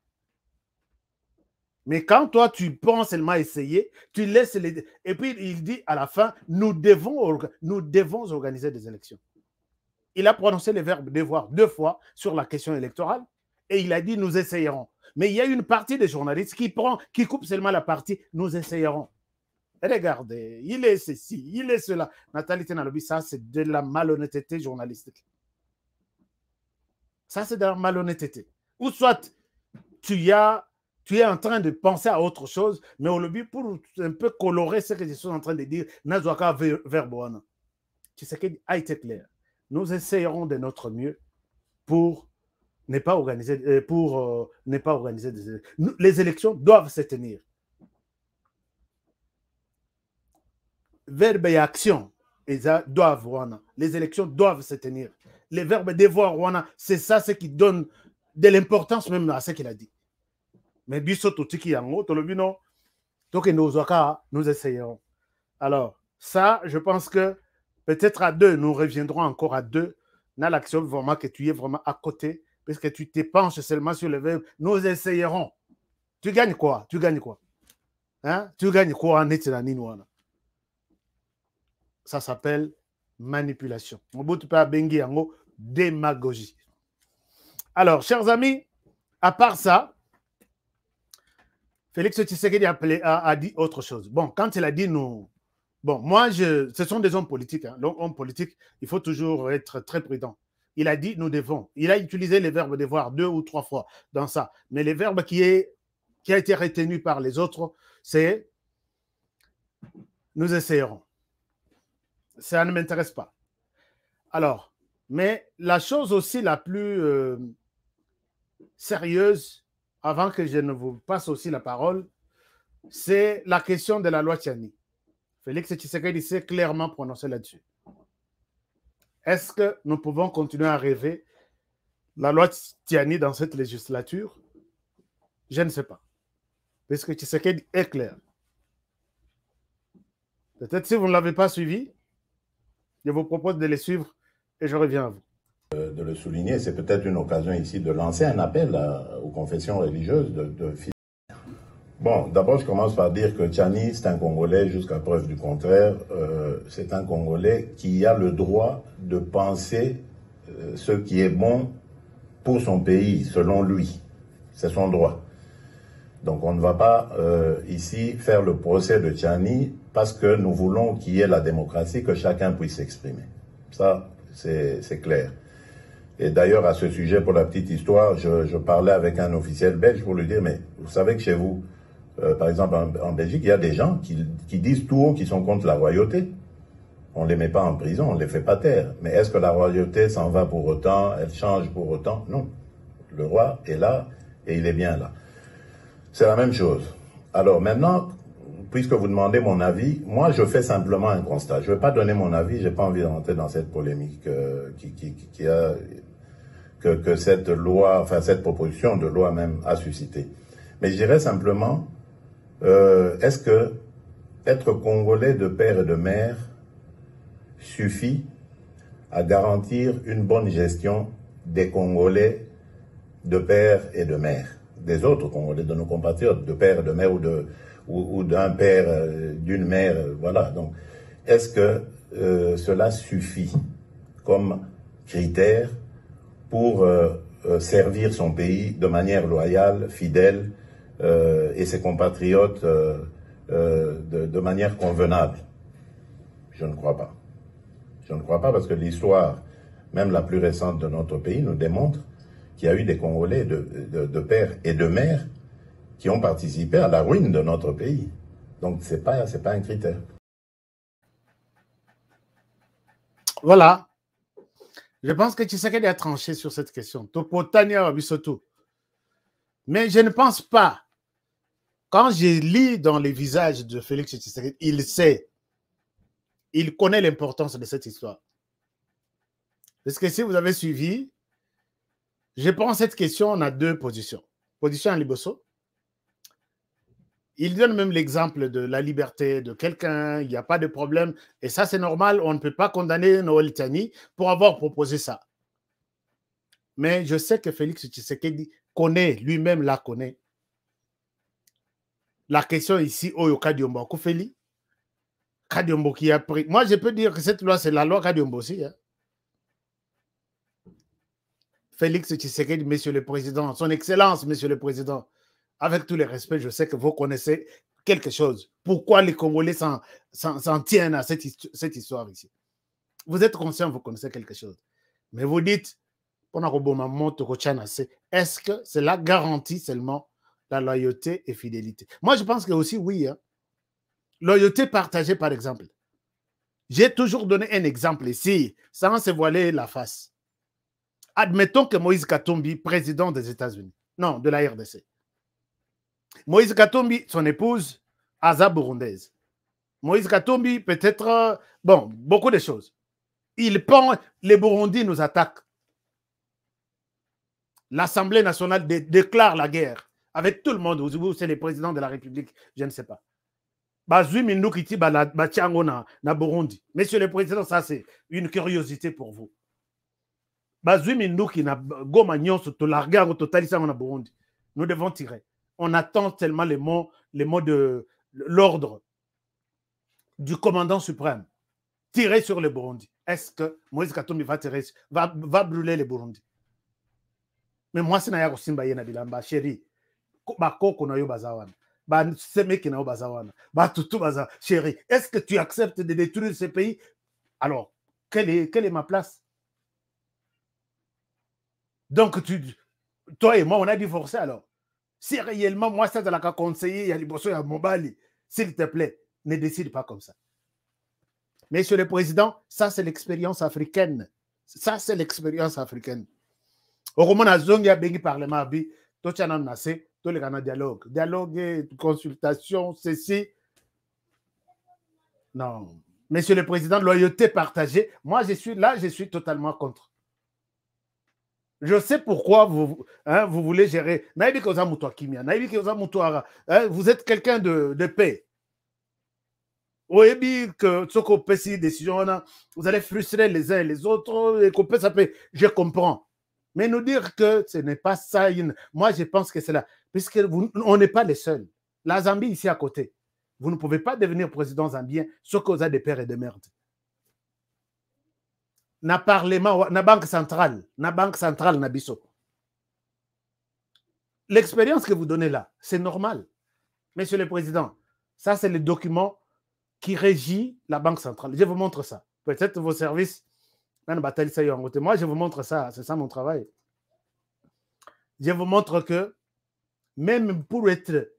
Mais quand toi, tu penses seulement essayer, tu laisses les... Et puis, il dit à la fin, nous devons organiser des élections. Il a prononcé le verbe devoir 2 fois sur la question électorale et il a dit, nous essayerons. Mais il y a une partie des journalistes qui coupe seulement la partie, nous essayerons. Regardez, il est ceci, il est cela. Nathalie Tenalobi, ça c'est de la malhonnêteté journalistique. Ça c'est de la malhonnêteté. Ou soit tu es en train de penser à autre chose, mais au lobby, pour un peu colorer ce que je suis en train de dire, Nazwaka Verboana. Tshisekedi a été clair. Nous essayerons de notre mieux pour ne pas organiser, des élections. Les élections doivent se tenir. Verbe et action, doivent, les élections doivent se tenir. Les verbes devoir, c'est ça ce qui donne de l'importance même à ce qu'il a dit. Mais biso totiki yango, tolobino, donc nous essayerons. Alors, ça, je pense que peut-être à 2, nous reviendrons encore à 2, dans l'action vraiment que tu es vraiment à côté, parce que tu te penches seulement sur le verbe, nous essayerons. Tu gagnes quoi? Tu gagnes quoi? Hein? Tu gagnes quoi en étant? Ça s'appelle manipulation. Mobutu pa bengi yango démagogie. Alors, chers amis, à part ça, Félix Tshisekedi a dit autre chose. Bon, quand il a dit nous... Bon, moi, ce sont des hommes politiques. Hein. Donc, hommes politiques, il faut toujours être très prudent. Il a dit nous devons. Il a utilisé le verbe devoir 2 ou 3 fois dans ça. Mais le verbe qui a été retenu par les autres, c'est nous essayerons. Ça ne m'intéresse pas. Alors, mais la chose aussi la plus sérieuse, avant que je ne vous passe aussi la parole, c'est la question de la loi Tiani. Félix Tshisekedi s'est clairement prononcé là-dessus. Est-ce que nous pouvons continuer à rêver la loi Tiani dans cette législature? Je ne sais pas. Parce que Tshisekedi est clair. Peut-être si vous ne l'avez pas suivi, je vous propose de les suivre et je reviens à vous. De le souligner, c'est peut-être une occasion ici de lancer un appel aux confessions religieuses Bon, d'abord, je commence par dire que Tiani, c'est un Congolais, jusqu'à preuve du contraire. C'est un Congolais qui a le droit de penser ce qui est bon pour son pays, selon lui. C'est son droit. Donc, on ne va pas ici faire le procès de Tiani parce que nous voulons qu'il y ait la démocratie, que chacun puisse s'exprimer. Ça, c'est clair. Et d'ailleurs, à ce sujet, pour la petite histoire, je parlais avec un officiel belge pour lui dire, mais vous savez que chez vous, par exemple, en Belgique, il y a des gens qui disent tout haut qu'ils sont contre la royauté. On ne les met pas en prison, on ne les fait pas taire. Mais est-ce que la royauté s'en va pour autant, elle change pour autant? Non. Le roi est là et il est bien là. C'est la même chose. Alors maintenant, puisque vous demandez mon avis, moi je fais simplement un constat. Je ne vais pas donner mon avis, je n'ai pas envie de rentrer dans cette polémique que cette loi, enfin cette proposition de loi même a suscité. Mais je dirais simplement, est-ce que être Congolais de père et de mère suffit à garantir une bonne gestion des Congolais de père et de mère, des autres Congolais, de nos compatriotes, de père et de mère ou d'un père, d'une mère, voilà. Donc, est-ce que cela suffit comme critère pour servir son pays de manière loyale, fidèle, et ses compatriotes de manière convenable? Je ne crois pas. Je ne crois pas parce que l'histoire, même la plus récente de notre pays, nous démontre qu'il y a eu des Congolais de père et de mère qui ont participé à la ruine de notre pays. Donc, c'est pas un critère. Voilà. Je pense que Tshisekedi a tranché sur cette question. Mais je ne pense pas. Quand je lis dans les visages de Félix Tshisekedi, il sait, il connaît l'importance de cette histoire. Parce que si vous avez suivi, je prends cette question, on a deux positions. Position à Liboso. Il donne même l'exemple de la liberté de quelqu'un, il n'y a pas de problème. Et ça, c'est normal, on ne peut pas condamner Noël Tiani pour avoir proposé ça. Mais je sais que Félix Tshisekedi connaît, lui-même la connaît. La question ici, Oyo Kadiombo Koufeli, Kadiombo qui a pris. Moi, je peux dire que cette loi, c'est la loi Kadiombo aussi. Hein. Félix Tshisekedi, Monsieur le Président, son Excellence, Monsieur le Président, avec tous les respects, je sais que vous connaissez quelque chose. Pourquoi les Congolais s'en tiennent à cette histoire ici? Vous êtes conscient, vous connaissez quelque chose. Mais vous dites, est-ce que cela garantit seulement la loyauté et fidélité? Moi, je pense que aussi, oui. Hein. Loyauté partagée, par exemple. J'ai toujours donné un exemple ici, sans se voiler la face. Admettons que Moïse Katumbi, président des États-Unis, non, de la RDC. Moïse Katumbi, son épouse, Aza burundaise. Moïse Katumbi, peut-être, bon, beaucoup de choses. Il pense, les Burundis nous attaquent. L'Assemblée nationale déclare la guerre avec tout le monde. Vous, c'est le président de la République, je ne sais pas. Bazui Mindoukiti Batiango na Burundi. Monsieur le Président, ça c'est une curiosité pour vous. Bazui Mindouki na Goma Nyonso to larga totalisa na Burundi. Nous devons tirer. On attend tellement les mots de l'ordre du commandant suprême. Tirer sur le Burundi. Est-ce que Moïse Katumbi va brûler le Burundi? Mais moi, c'est na Simba yena bilamba chéri. Ba koko na yo bazawana. Ba semeki na yo bazawana. Ba tutu baza chéri. Est-ce que tu acceptes de détruire ce pays? Alors, quelle est ma place? Donc, toi et moi, on a divorcé alors. Si réellement, moi, ça, de la conseiller, il y a Liboso, il y a Mobali, s'il te plaît, ne décide pas comme ça. Monsieur le Président, ça, c'est l'expérience africaine. Ça, c'est l'expérience africaine. Au moment où il y a un parlement, tout le monde a tout le monde dialogue. Dialogue, consultation, ceci. Non. Monsieur le Président, loyauté partagée. Moi, je suis totalement contre. Je sais pourquoi vous voulez gérer. Vous êtes quelqu'un de paix. Oui, que ce qu'on peut si décision, vous allez frustrer les uns et les autres. Et qu'on peut, ça peut, je comprends. Mais nous dire que ce n'est pas ça, moi je pense que c'est là. Puisque on n'est pas les seuls. La Zambie ici à côté. Vous ne pouvez pas devenir président zambien sauf que vous avez des pères et des mères. Na parlement, na banque centrale, na biso. L'expérience que vous donnez là, c'est normal. Monsieur le Président, ça c'est le document qui régit la banque centrale. Je vous montre ça. Peut-être vos services, moi je vous montre ça, c'est ça mon travail. Je vous montre que même pour être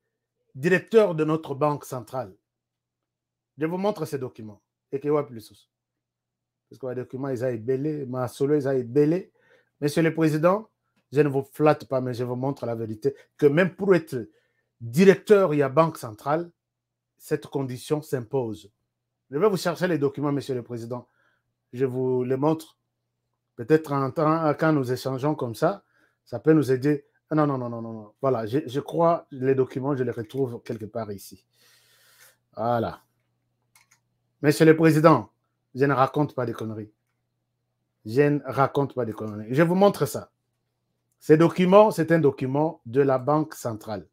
directeur de notre banque centrale, je vous montre ces documents. Et qu'il y a plus. Parce que les documents, ils ont belé, ma solo, ils ont belé. Monsieur le Président, je ne vous flatte pas, mais je vous montre la vérité, que même pour être directeur, il y a banque centrale, cette condition s'impose. Je vais vous chercher les documents, Monsieur le Président. Je vous les montre. Peut-être quand nous échangeons comme ça peut nous aider. Non. Voilà, je crois les documents, je les retrouve quelque part ici. Voilà. Monsieur le Président, je ne raconte pas de conneries. Je ne raconte pas de conneries. Je vous montre ça. Ce document, c'est un document de la Banque centrale.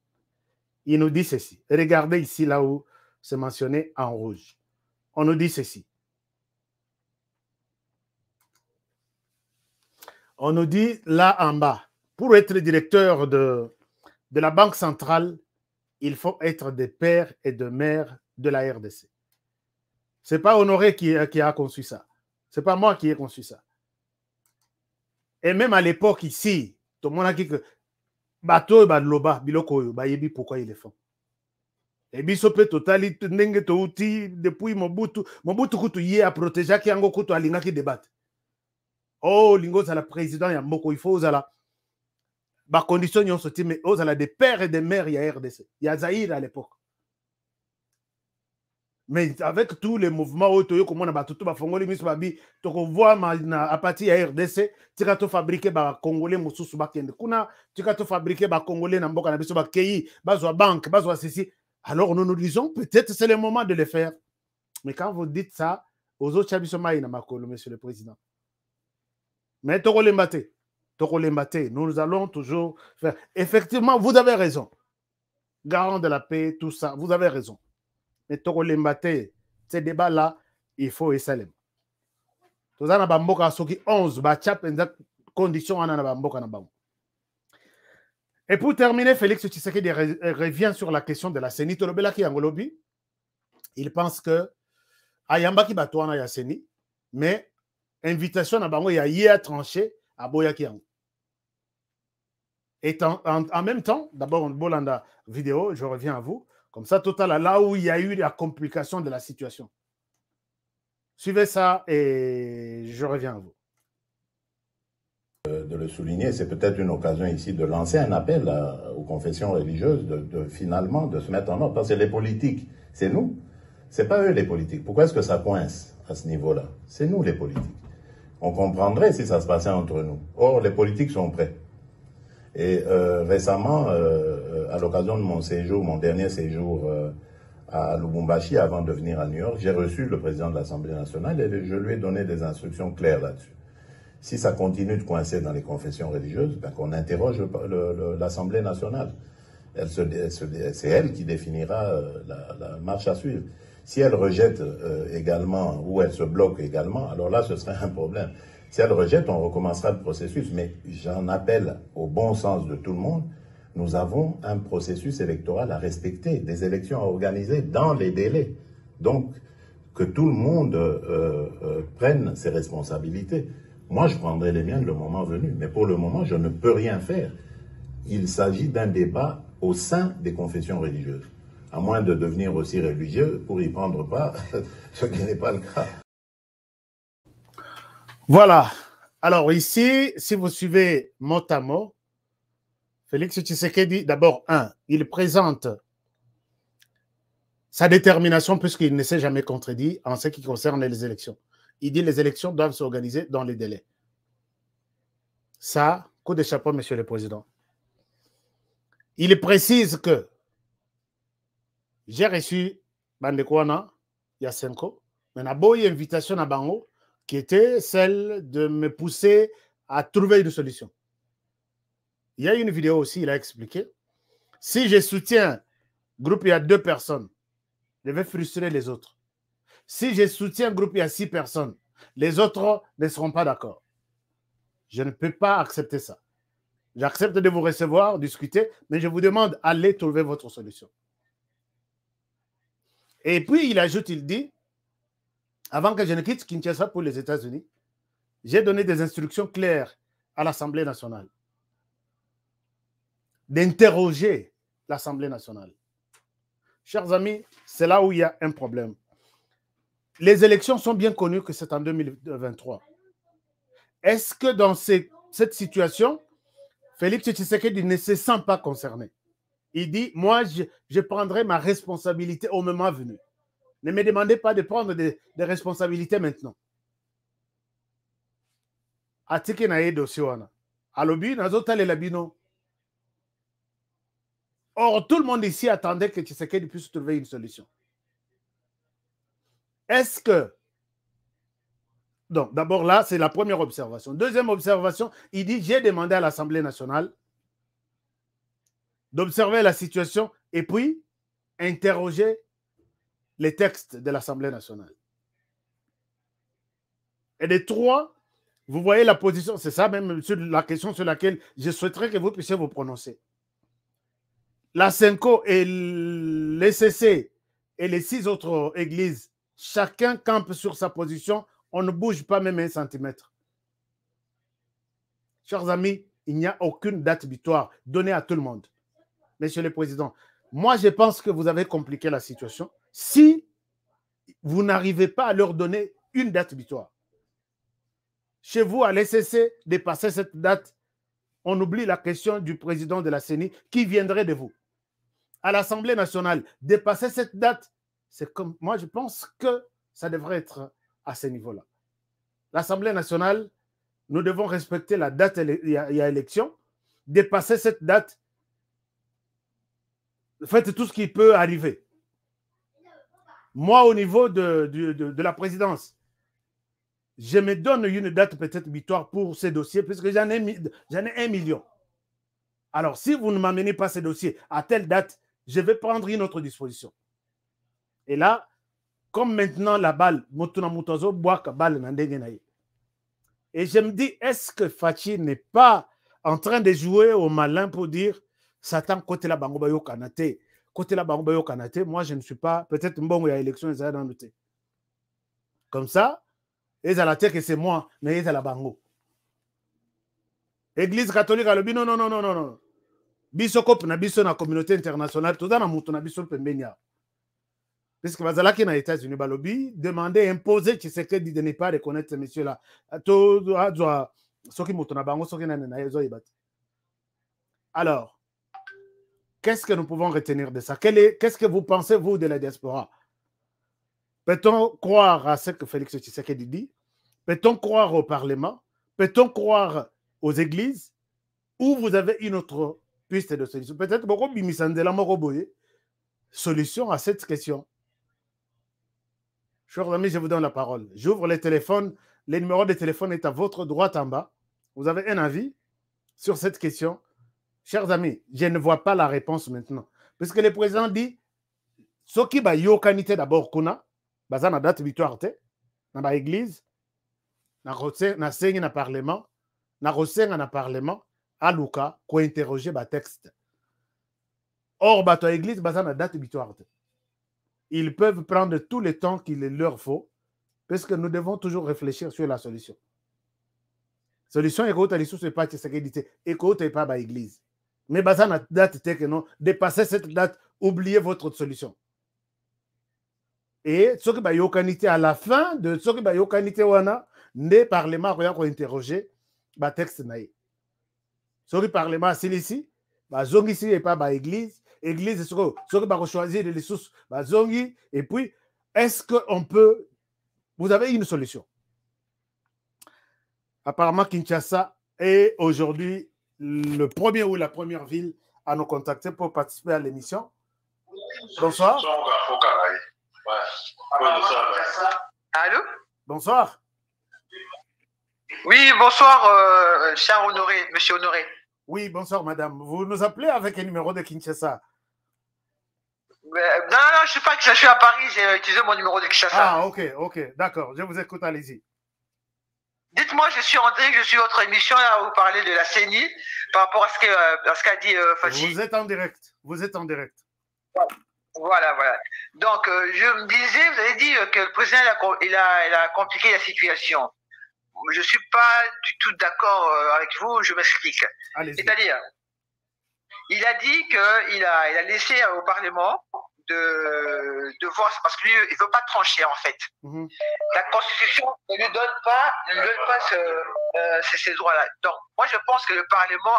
Il nous dit ceci. Regardez ici, là où c'est mentionné en rouge. On nous dit ceci. On nous dit là en bas, pour être directeur de la Banque centrale, il faut être des pères et des mères de la RDC. Ce n'est pas Honoré qui a conçu ça. Ce n'est pas moi qui ai conçu ça. Et même à l'époque ici, tout le monde a dit que bateau et loba, biloko, bayebi pourquoi ils le font. Et biso pe totali ndenge to uti depuis Mobutu kutu yé a protéger qui ango kutu alinga qui débat. Oh lingo za la président ya mboko il faut za ba condition yon soti mais aux ala des pères et des mères ya RDC. Ya Zaïre à l'époque. Mais avec tous les mouvements autour, comme on a battu tout le monde, tu vois à partir de RDC, tu as fabriqué des Congolais, tu as fabriqué des Congolais, banque, alors nous nous disons, peut-être c'est le moment de le faire. Mais quand vous dites ça, aux autres, monsieur le Président. Mais nous allons toujours faire. Effectivement, vous avez raison. Garant de la paix, tout ça, vous avez raison. Mais ces débats-là, il faut essayer. Tous les bamboka soki 11 conditions Et pour terminer, Félix Tshisekedi revient sur la question de la CENI. Il pense que Ayamba ki batouana ya CENI, mais invitation à bango ya yé tranché à Boyaki. Et en même temps, d'abord, on bolanda vidéo, je reviens à vous. Comme ça, total, là où il y a eu la complication de la situation. Suivez ça et je reviens à vous. De le souligner, c'est peut-être une occasion ici de lancer un appel aux confessions religieuses finalement de se mettre en ordre. Parce que les politiques, c'est nous. C'est pas eux les politiques. Pourquoi est-ce que ça coince à ce niveau-là? C'est nous les politiques. On comprendrait si ça se passait entre nous. Or, les politiques sont prêts. Et récemment, à l'occasion de mon dernier séjour à Lubumbashi, avant de venir à New York, j'ai reçu le président de l'Assemblée nationale et je lui ai donné des instructions claires là-dessus. Si ça continue de coincer dans les confessions religieuses, ben qu'on interroge l'Assemblée nationale. C'est elle qui définira la marche à suivre. Si elle rejette également, ou elle se bloque également, alors là, ce serait un problème. Si elle rejette, on recommencera le processus. Mais j'en appelle au bon sens de tout le monde. Nous avons un processus électoral à respecter, des élections à organiser dans les délais. Donc, que tout le monde prenne ses responsabilités. Moi, je prendrai les miens le moment venu. Mais pour le moment, je ne peux rien faire. Il s'agit d'un débat au sein des confessions religieuses. À moins de devenir aussi religieux pour y prendre part, ce qui n'est pas le cas. Voilà. Alors ici, si vous suivez mot à mot, Félix Tshisekedi, d'abord, il présente sa détermination puisqu'il ne s'est jamais contredit en ce qui concerne les élections. Il dit que les élections doivent s'organiser dans les délais. Ça, coup de chapeau, Monsieur le Président. Il précise que j'ai reçu Bandekwana il y a 5 ans, mais il y a une invitation à Bango qui était celle de me pousser à trouver une solution. Il y a une vidéo aussi, il a expliqué. Si je soutiens un groupe, il y a 2 personnes, je vais frustrer les autres. Si je soutiens un groupe, il y a 6 personnes, les autres ne seront pas d'accord. Je ne peux pas accepter ça. J'accepte de vous recevoir, discuter, mais je vous demande, allez trouver votre solution. Et puis, il ajoute, il dit, avant que je ne quitte Kinshasa pour les États-Unis, j'ai donné des instructions claires à l'Assemblée nationale d'interroger l'Assemblée nationale. Chers amis, c'est là où il y a un problème. Les élections sont bien connues que c'est en 2023. Est-ce que dans cette situation, Félix Tshisekedi ne se sent pas concerné? Il dit, moi, je prendrai ma responsabilité au moment venu. Ne me demandez pas de prendre des responsabilités maintenant. Atiki na ye dossier wana. Alobi, nazota le labino. Or, tout le monde ici attendait que Tshisekedi puisse trouver une solution. Est-ce que... Donc, d'abord là, c'est la première observation. Deuxième observation, il dit, j'ai demandé à l'Assemblée nationale d'observer la situation et puis interroger les textes de l'Assemblée nationale. Et de 3, vous voyez la position, c'est ça même la question sur laquelle je souhaiterais que vous puissiez vous prononcer. La Senko et l'ECC et les 6 autres églises, chacun campe sur sa position, on ne bouge pas même 1 centimètre. Chers amis, il n'y a aucune date butoir donnée à tout le monde. Monsieur le Président, moi je pense que vous avez compliqué la situation si vous n'arrivez pas à leur donner une date butoir. Chez vous, à l'ECC, dépasser cette date, on oublie la question du président de la CENI qui viendrait de vous. À l'Assemblée nationale, dépasser cette date, c'est comme moi je pense que ça devrait être à ce niveau-là. L'Assemblée nationale, nous devons respecter la date, il y a élection. Dépasser cette date, faites tout ce qui peut arriver. Moi, au niveau de la présidence, je me donne une date peut-être butoir pour ces dossiers, puisque j'en ai 1 million. Alors, si vous ne m'amenez pas ces dossiers à telle date, je vais prendre une autre disposition. Et là, comme maintenant la balle, et je me dis, est-ce que Fachi n'est pas en train de jouer au malin pour dire Satan côté la bango bayo kanate, côté la bango bayo kanate, moi je ne suis pas, peut-être bon il y a élection ils allaient dans le thé. Comme ça, ils allaient dire que c'est moi, mais ils allaient la bango. Église catholique a le dit non non non non non non. Biso kop na biso na communauté internationale, tout dans na mutu na biso pembenia. Parce que Bazalaki na États-Unis balobi demander imposer Tshisekedi de ne pas reconnaître ce monsieur là. Tout a soki mutu na bango soki na na yezo ibati. Alors, qu'est-ce que nous pouvons retenir de ça? Qu'est-ce que vous pensez, vous, de la diaspora? Peut-on croire à ce que Félix Tshisekedi dit? Peut-on croire au Parlement? Peut-on croire aux églises? Ou vous avez une autre piste de solution? Peut-être beaucoup bimisandela moroboye solution à cette question. Chers amis, je vous donne la parole. J'ouvre les téléphones. Le numéro de téléphone est à votre droite en bas. Vous avez un avis sur cette question? Chers amis, je ne vois pas la réponse maintenant. Parce que le président dit, ce qui va y kanité d'abord kuna, baza na date victoire te, na ba église, na sengi na parlement, na rosenga na parlement, aluka ko interroger ba texte. Or bato église baza na date victoire te. Ils peuvent prendre tout le temps qu'il leur faut, parce que nous devons toujours réfléchir sur la solution. Solution est que les pas Tshisekedi et que pas à l'église. Mais ça na date que non dépasser cette date, oubliez votre solution. Et ce qui va yokanité à la fin de ce qui va yokanité wana ne parlement rien ko interroger ba texte naï. Ce qui parlement c'est ici ba zongi ici et pas ba église ce qui va choisir les sources ba zongi et puis est-ce que on peut vous avez une solution? Apparemment Kinshasa est aujourd'hui le premier ou la première ville à nous contacter pour participer à l'émission. Bonsoir. Allô? Bonsoir. Oui, bonsoir, cher Honoré, monsieur Honoré. Oui, bonsoir, madame. Vous nous appelez avec un numéro de Kinshasa? Non, je ne sais pas que je suis à Paris, j'ai utilisé mon numéro de Kinshasa. Ah, ok, d'accord. Je vous écoute, allez-y. Dites-moi, je suis André, je suis votre émission, là, où vous parlez de la CENI, par rapport à ce qu'a dit Fachi. Vous êtes en direct. Voilà. Donc, je me disais, vous avez dit que le président, il a compliqué la situation. Je ne suis pas du tout d'accord avec vous, je m'explique. C'est-à-dire, il a dit qu'il a laissé au Parlement de voir, parce que lui, il ne veut pas trancher, en fait. La Constitution ne lui donne pas ces droits-là. Donc, moi, je pense que le Parlement,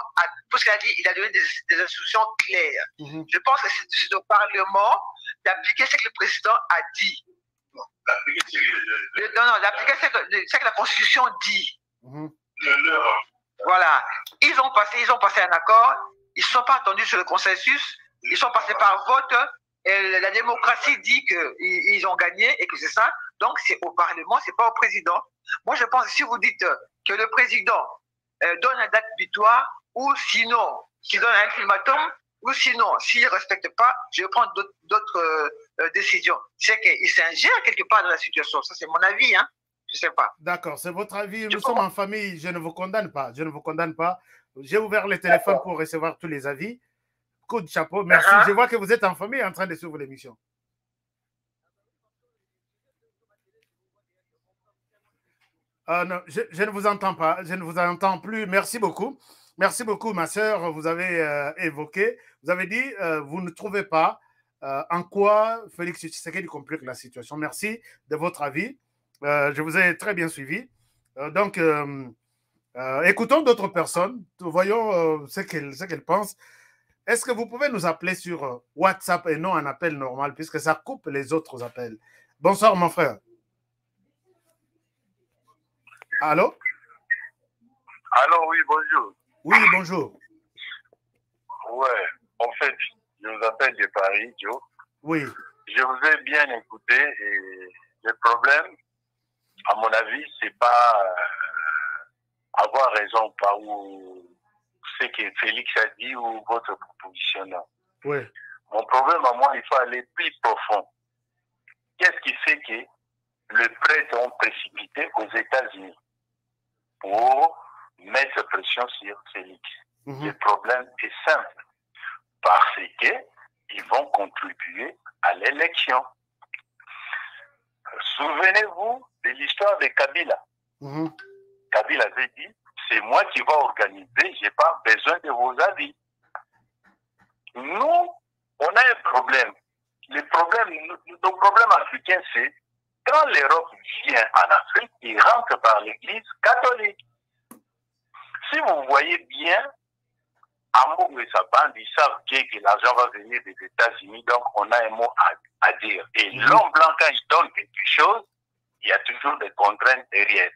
parce qu'il a dit, il a donné des instructions claires. Je pense que c'est au Parlement d'appliquer ce que le président a dit. Non, d'appliquer ce que la Constitution dit. Voilà. Ils ont passé un accord, ils ne sont pas attendus sur le consensus, ils sont passés par vote. Et la démocratie dit qu'ils ont gagné et que c'est ça. Donc, c'est au Parlement, ce n'est pas au président. Moi, je pense que si vous dites que le président donne une date butoir, ou sinon, qu'il donne un ultimatum, ou sinon, s'il ne respecte pas, je vais prendre d'autres décisions. C'est qu'il s'ingère quelque part dans la situation. Ça, c'est mon avis, hein. Je ne sais pas. D'accord, c'est votre avis. Nous sommes en famille, je ne vous condamne pas. J'ai ouvert le téléphone pour recevoir tous les avis. Coup de chapeau, merci. Je vois que vous êtes en famille en train de suivre l'émission. Non, je ne vous entends pas, je ne vous entends plus. Merci beaucoup, ma sœur. Vous avez évoqué, vous avez dit, vous ne trouvez pas en quoi Félix Tshisekedi complique la situation. Merci de votre avis. Je vous ai très bien suivi. Donc, écoutons d'autres personnes. Voyons ce qu'elles pensent. Est-ce que vous pouvez nous appeler sur WhatsApp et non un appel normal, puisque ça coupe les autres appels? Bonsoir, mon frère. Allô? Allô, oui, bonjour. Oui, bonjour. Ouais, en fait, je vous appelle de Paris, Joe. Oui. Je vous ai bien écouté et le problème, à mon avis, c'est pas avoir raison par où ce que Félix a dit ou votre proposition. Oui. Mon problème à moi, il faut aller plus profond. Qu'est-ce qui fait que le prêtre ont précipité aux États-Unis pour mettre pression sur Félix? Le problème est simple. Parce qu'ils vont contribuer à l'élection. Souvenez-vous de l'histoire de Kabila. Kabila avait dit, c'est moi qui vais organiser, je n'ai pas besoin de vos avis. Nous, on a un problème. Nos problèmes africains, c'est quand l'Europe vient en Afrique, il rentre par l'église catholique. Si vous voyez bien, Amour et sa bande, ils savent bien que l'argent va venir des États-Unis, donc on a un mot à dire. Et l'homme blanc, quand il donne quelque chose, il y a toujours des contraintes derrière.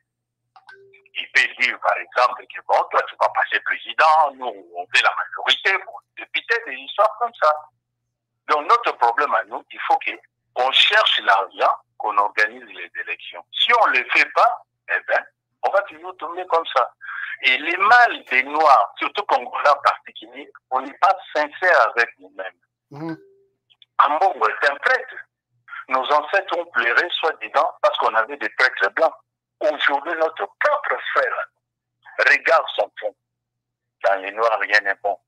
Il peut dire, par exemple, que bon, toi, tu vas passer président, nous, on fait la majorité pour député, des histoires comme ça. Donc, notre problème à nous, il faut qu'on cherche l'argent, qu'on organise les élections. Si on ne le fait pas, eh bien, on va toujours tomber comme ça. Et les mal des Noirs, surtout Congolais en particulier, on n'est pas sincère avec nous-mêmes. Ambongo est un prêtre. Nos ancêtres ont pleuré soi-disant parce qu'on avait des prêtres blancs. Aujourd'hui, notre propre frère regarde son fond. Dans les Noirs, rien n'est bon.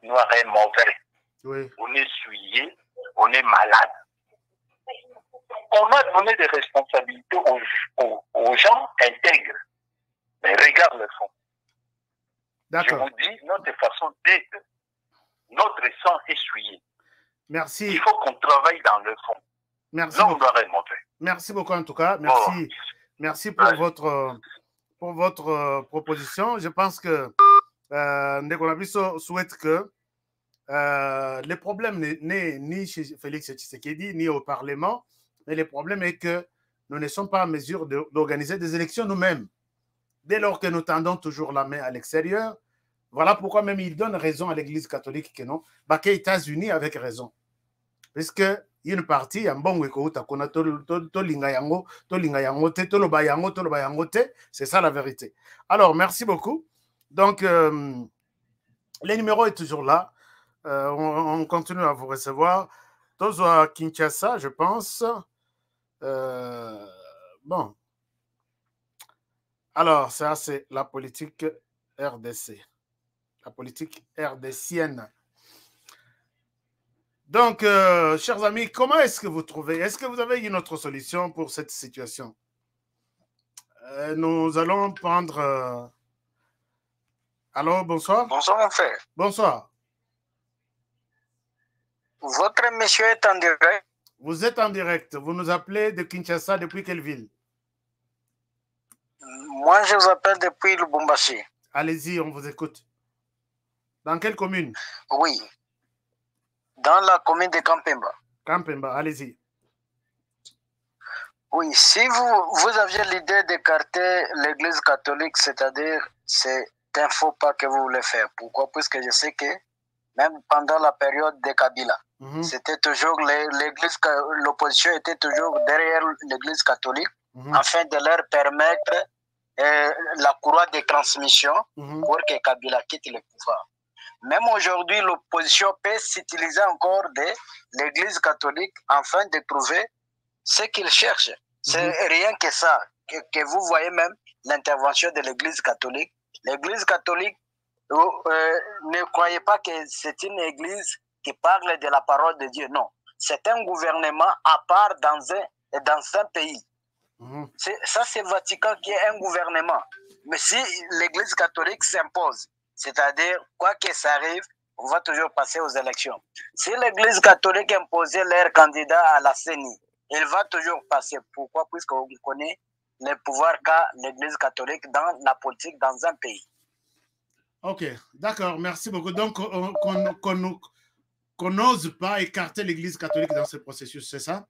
Noir est mauvais. Oui. On est souillé, on est malade. On a donné des responsabilités aux gens intègres. Mais regarde le fond. Je vous dis, notre façon d'être, notre sang essuyé. Merci. Il faut qu'on travaille dans le fond. Merci. Là, on doit remonter. Merci beaucoup en tout cas. Merci. Merci pour votre proposition. Je pense que Ndekonabiso souhaite que les problèmes n'est ni chez Félix Tshisekedi ni au Parlement, mais le problème est que nous ne sommes pas en mesure d'organiser des élections nous-mêmes. Dès lors que nous tendons toujours la main à l'extérieur, voilà pourquoi même il donne raison à l'Église catholique que non, bah, que les États-Unis avec raison. Puisque une partie, c'est ça la vérité. Alors, merci beaucoup. Donc, les numéros est toujours là. On continue à vous recevoir. Tous à Kinshasa, je pense. Bon. Alors, ça, c'est la politique RDC. La politique RDCienne. Donc, chers amis, comment est-ce que vous trouvez? Est-ce que vous avez une autre solution pour cette situation? Nous allons prendre... Allô, bonsoir. Bonsoir, mon frère. Bonsoir. Votre monsieur est en direct? Vous êtes en direct. Vous nous appelez de Kinshasa depuis quelle ville? Moi, je vous appelle depuis Lubumbashi. Allez-y, on vous écoute. Dans quelle commune? Oui. Dans la commune de Kampemba. Kampemba, allez-y. Oui, si vous aviez l'idée d'écarter l'Église catholique, c'est-à-dire c'est un faux pas que vous voulez faire. Pourquoi? Puisque je sais que même pendant la période de Kabila, c'était toujours l'Église, l'opposition était toujours derrière l'Église catholique afin de leur permettre la courroie de transmission pour que Kabila quitte le pouvoir. Même aujourd'hui, l'opposition peut s'utiliser encore de l'Église catholique afin de trouver ce qu'ils cherchent. C'est rien que ça, que vous voyez même l'intervention de l'Église catholique. L'Église catholique, ne croyez pas que c'est une église qui parle de la parole de Dieu. Non, c'est un gouvernement à part dans un pays. Ça, c'est Vatican qui est un gouvernement. Mais si l'Église catholique s'impose, c'est-à-dire, quoi que ça arrive, on va toujours passer aux élections. Si l'Église catholique imposait leur candidat à la CENI, il va toujours passer. Pourquoi? Puisqu'on connaît les pouvoirs qu'a l'Église catholique dans la politique dans un pays. Ok, d'accord, merci beaucoup. Donc, qu'on n'ose pas écarter l'Église catholique dans ce processus, c'est ça?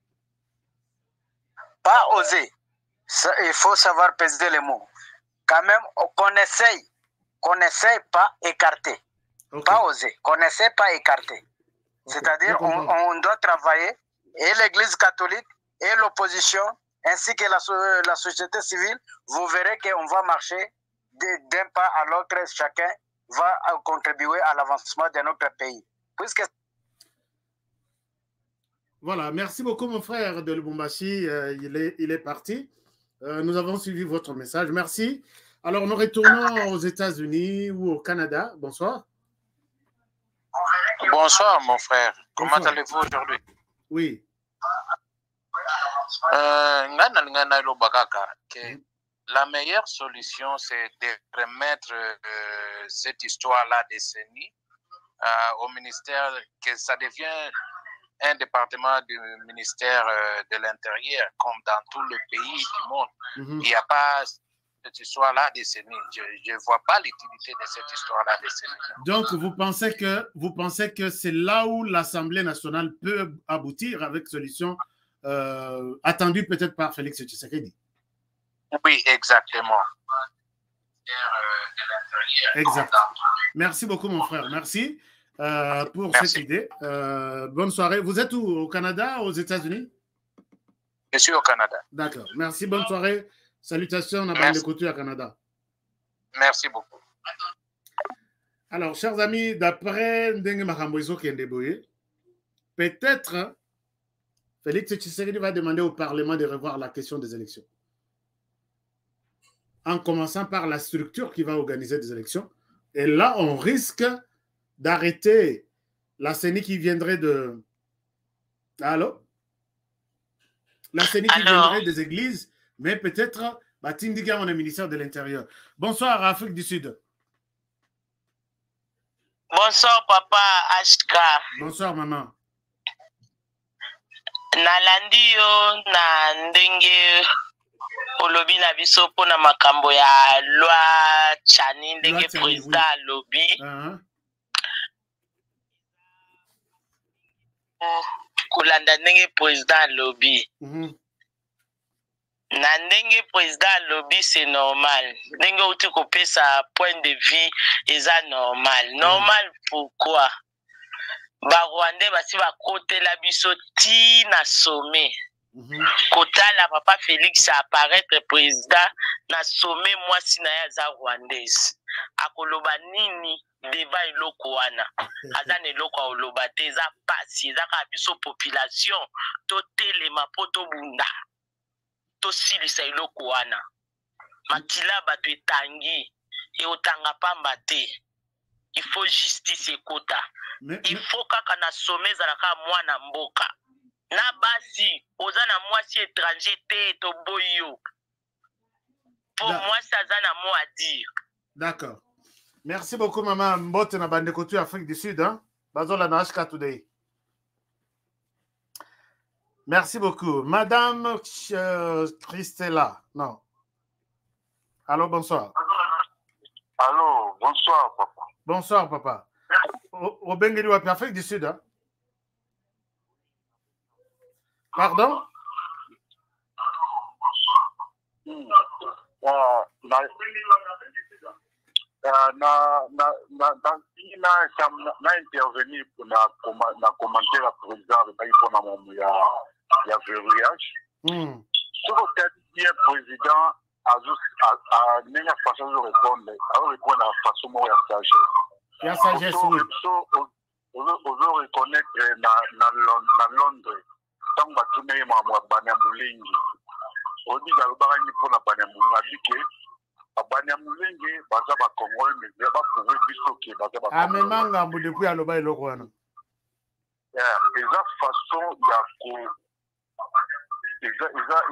Pas oser. Ça, il faut savoir peser les mots. Quand même, qu'on essaye pas écarter. Pas oser, qu'on essaie pas écarter. C'est-à-dire, on doit travailler, et l'Église catholique, et l'opposition, ainsi que la société civile, vous verrez qu'on va marcher d'un pas à l'autre, chacun va contribuer à l'avancement de notre pays. Puisque... Voilà, merci beaucoup mon frère de Lubumbashi, il est parti. Nous avons suivi votre message, merci. Alors nous retournons aux États-Unis ou au Canada. Bonsoir. Bonsoir mon frère, comment allez-vous aujourd'hui? Oui. La meilleure solution, c'est de remettre cette histoire-là des CENI au ministère, que ça devient un département du ministère de l'Intérieur, comme dans tout le pays du monde. Il n'y a pas cette histoire-là des CENI. Je ne vois pas l'utilité de cette histoire-là des CENI. Donc, vous pensez que c'est là où l'Assemblée nationale peut aboutir avec solution attendue peut-être par Félix Tshisekedi? Oui, exactement. Exact. Merci beaucoup, mon frère. Merci pour cette idée. Bonne soirée. Vous êtes où? Au Canada, aux États-Unis? Je suis au Canada. D'accord. Merci, bonne soirée. Salutations à Bande Couture à Canada. Merci beaucoup. Alors, chers amis, d'après Ndenge Makamboizo Kendeboye, peut-être Félix Tshisekedi va demander au Parlement de revoir la question des élections. En commençant par la structure qui va organiser des élections. Et là, on risque d'arrêter la CENI qui viendrait de... Allô? La CENI qui viendrait des églises, mais peut-être, Tindiga, on est ministère de l'Intérieur. Bonsoir, Afrique du Sud. Bonsoir, papa HK. Bonsoir, maman. Nalandi yo na ndenge olobi na biso pona makambo ya loi Chani ndenge président alobi. Kolanda ndenge président alobi. Na ndenge président alobi c'est normal. Ndenge uti kopesa point de vue eza normal. Normal pourquoi? Ba Rwandais basi ba côté la biso ti na sommet. Kotala papa Félix apparaître président na sommet moi sina ya za Rwandaise. Akoloba nini deba iloko wana. Aza ne loko oloba te za pasi za ka biso population to telema poto bunda. To silisa iloko wana. Makila bato etangi e otanga pamba te. Il faut justice ekota. Il faut kaka na sommet zalaka mwana mboka. Na basi oza na mwasi étranger te to boyo. Pour moi ça za na mot à dire. D'accord. Merci beaucoup maman Mbote na bande kotu Afrique du Sud hein. Bazola na HK Today. Merci beaucoup. Madame Christella. Non. Allô, bonsoir. Allô, bonsoir, papa. Bonsoir, papa. Au Bengueli, à Afrique du Sud. Hein? Pardon? Na intervenir na commentaire à président pour la verrouillage. Ce que tu as président a même façon de répondre à la façon de sagesse. Il y a sagesse, oui. On reconnaître na Londres. Tant que tu n'es pas Banyamulenge. On dit que le pour la Banyamulenge. Banyamulenge, Bazaba Congolais, mais il n'y a pas pour eux, puisque Bazaba Congolais. Amemanga, depuis à l'Oba et l'Oguana. Et la façon, il y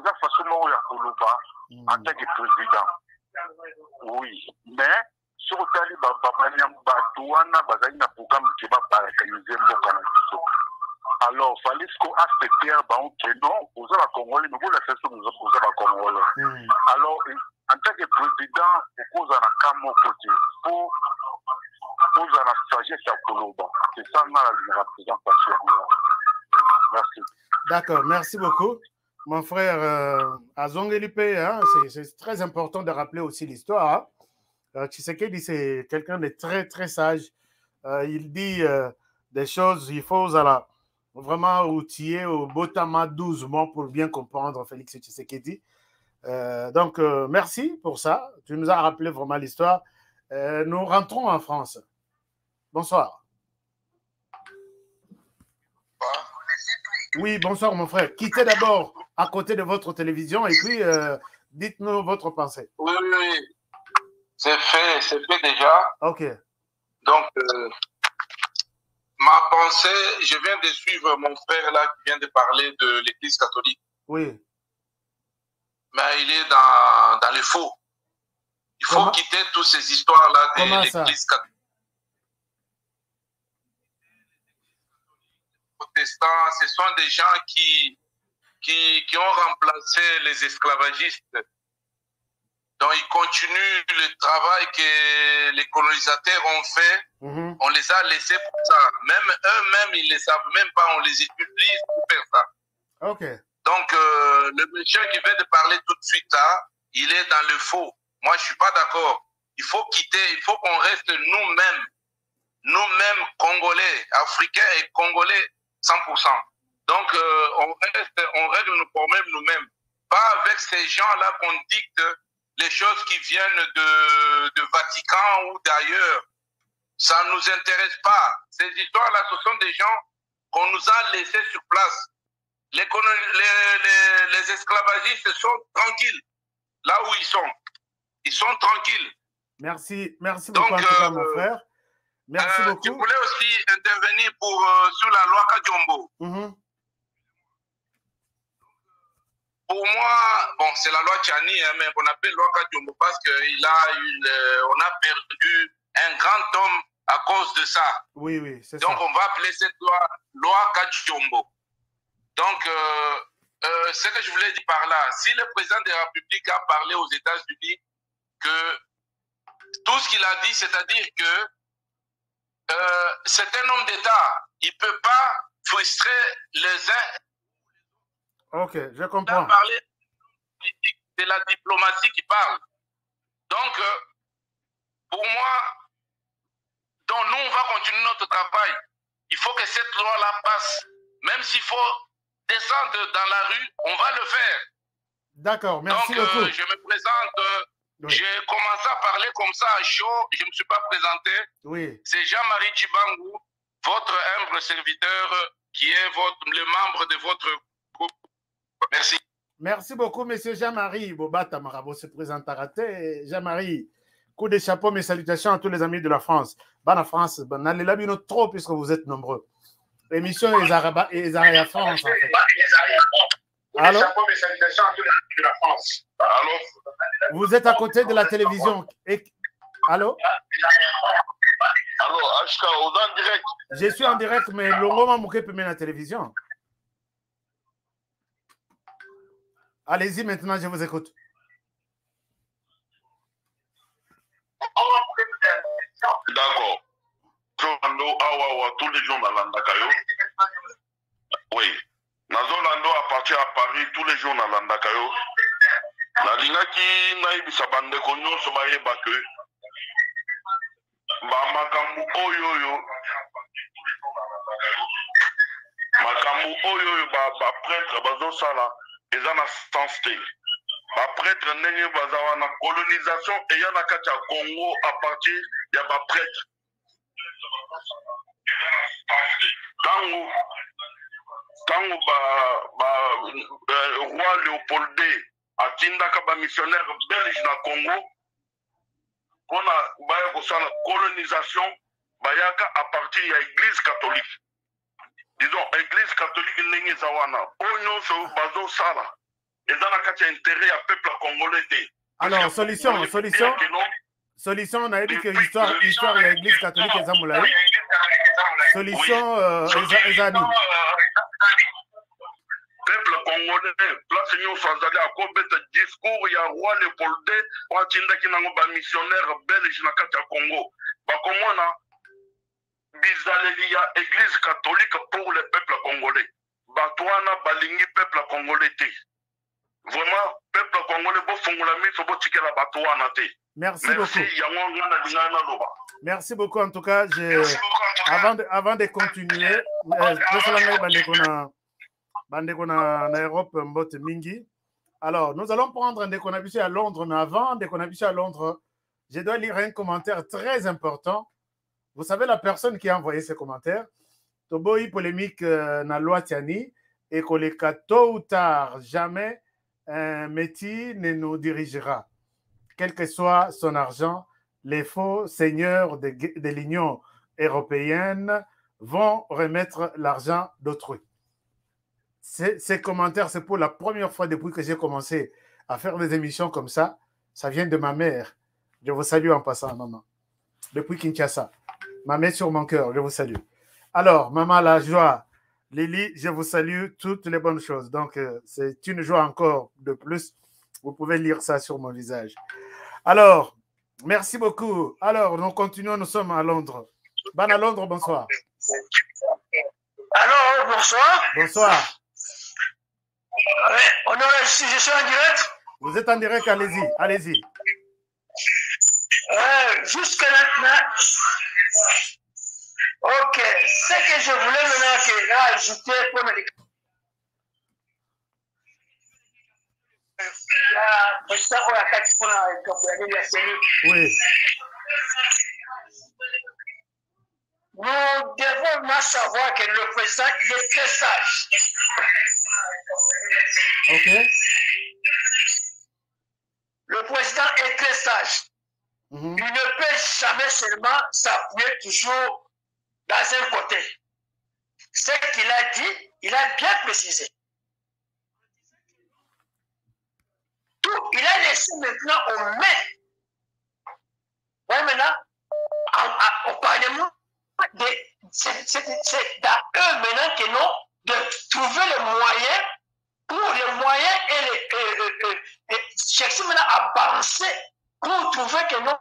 a façon dont il y a Koloba en tant que président. Oui, mais sur le tali, Batouana, Bazaïna, Boukam, qui va par organiser Mbokana. Alors, il fallait qu'on a fait clair, que non, vous avez la Congolais, nous voulons la faire sur nous, vous avez la Congolais. Alors, en tant que président, vous avez un camo côté. Vous avez la sagesse à Koloba. C'est ça, la représentation. Merci. D'accord, merci beaucoup. Mon frère Azongelipe, hein, c'est très important de rappeler aussi l'histoire. Tshisekedi, c'est quelqu'un de très, très sage. Il dit des choses, il faut vraiment outiller au Botama 12 mois pour bien comprendre Félix Tshisekedi. Donc, merci pour ça. Tu nous as rappelé vraiment l'histoire. Nous rentrons en France. Bonsoir. Oui, bonsoir mon frère. Quittez d'abord à côté de votre télévision et puis dites-nous votre pensée. Oui, c'est fait déjà. Ok. Donc, ma pensée, je viens de suivre mon frère là qui vient de parler de l'Église catholique. Oui. Mais il est dans les faux. Il faut quitter toutes ces histoires-là de l'Église catholique. Protestants, ce sont des gens qui ont remplacé les esclavagistes. Donc, ils continuent le travail que les colonisateurs ont fait. On les a laissés pour ça. Même eux-mêmes, ils ne le savent même pas. On les utilise pour faire ça. Ok. Donc, le monsieur qui vient de parler tout de suite là, il est dans le faux. Moi, je ne suis pas d'accord. Il faut quitter, il faut qu'on reste nous-mêmes, Congolais, Africains et Congolais 100%. Donc, on règle nos problèmes nous-mêmes. Pas avec ces gens-là qu'on dicte les choses qui viennent de Vatican ou d'ailleurs. Ça ne nous intéresse pas. Ces histoires-là, ce sont des gens qu'on nous a laissés sur place. Les esclavagistes sont tranquilles là où ils sont. Ils sont tranquilles. Merci beaucoup en tout cas, mon frère. Merci beaucoup. Je voulais aussi intervenir sur la loi Kadiombo. Pour moi, bon, c'est la loi Tchani, hein, mais on appelle loi Kadiombo parce qu'on a perdu un grand homme à cause de ça. Oui, oui, c'est ça. Donc, on va appeler cette loi Kachombo. Donc, ce que je voulais dire par là, si le président de la République a parlé aux États-Unis que tout ce qu'il a dit, c'est-à-dire que c'est un homme d'État, il ne peut pas frustrer les uns. Ok, je comprends. Il a parlé de la diplomatie qui parle. Donc, pour moi, donc nous, on va continuer notre travail. Il faut que cette loi-là passe. Même s'il faut descendre dans la rue, on va le faire. D'accord, merci beaucoup. Donc, je me présente. Oui. J'ai commencé à parler comme ça à chaud. Je ne me suis pas présenté. Oui. C'est Jean-Marie Tchibangou, votre humble serviteur, qui est le membre de votre groupe. Merci. Merci beaucoup, monsieur Jean-Marie. Bobata Marabo se présente à rater. Jean-Marie, coup de chapeau, mes salutations à tous les amis de la France. Bonne France, n'allez là bien trop puisque vous êtes nombreux. L'émission est Zaria France, en fait. Allô? Chapeau, mes salutations à tous les amis de la France. Allô? Vous êtes à côté de la télévision. Allô? Allô, HK, vous êtes en direct? Je suis en direct, mais le moment où je peux mettre la télévision. Allez-y maintenant, je vous écoute. D'accord. Tous les jours dans l'Andakayo. Oui. Nazolando appartient à Paris tous les jours dans l'Andakayo. La Lingaki naïbisa bande konyo sobaye bakwe. Ba makambu oyoyo. Makambu oyoyo ba prêtre bazo sala. Eza na sens te. Ba prêtre ndenge bazawa na colonisation et ya na kati ya Congo à partir ya ba prêtre. Tango roi Léopold II atindaka ba missionnaire belge na Congo pona baya kosala colonisation bayaka à partir ya église catholique. Disons église catholique ndenge eza wana oyo nyonso bazosala eza na kati ya intérêt ya peuple congolais te. Alors solution on a dit que l'histoire ya église catholique eza molai. Solution ezani peuple congolais place nyonso azali akobeta discours ya roi Léopold II watindaki nango bamissionnaire belge na kati ya Congo bakomona bizaleli ya église catholique pour le peuple congolais bato wana balingi peuple congolais te. Vraiment peuple congolais bofongola miso botikela bato wana te. Merci beaucoup. Merci beaucoup en tout cas. Avant de continuer, alors nous allons prendre un déconabissé à Londres, mais avant déconabissé à Londres, je dois lire un commentaire très important. Vous savez la personne qui a envoyé ce commentaire, Toboy polémique na loi Tiani et que les tôt ou tard jamais un métier ne nous dirigera. Quel que soit son argent, les faux seigneurs de l'Union européenne vont remettre l'argent d'autrui. Ces commentaires, c'est pour la première fois depuis que j'ai commencé à faire des émissions comme ça. Ça vient de ma mère. Je vous salue en passant, maman. Depuis Kinshasa. Ma mère sur mon cœur, je vous salue. Alors, maman, la joie. Lily, je vous salue, toutes les bonnes choses. Donc, c'est une joie encore de plus. Vous pouvez lire ça sur mon visage. Alors, merci beaucoup. Alors, nous continuons, nous sommes à Londres. Ban à Londres, bonsoir. Alors, bonsoir. Bonsoir. Je suis en direct. Vous êtes en direct, allez-y, allez-y. Jusqu'à maintenant, ok, ce que je voulais maintenant ajouter pour me oui. Nous devons savoir que le président est très sage. Ok. Le président est très sage. Il ne peut jamais seulement s'appuyer toujours dans un côté. Ce qu'il a dit, il a bien précisé. Tout, il a laissé maintenant aux mains. Ouais, maintenant, au Parlement c'est à eux maintenant que non, de trouver les moyens et chercher maintenant à balancer pour trouver que non,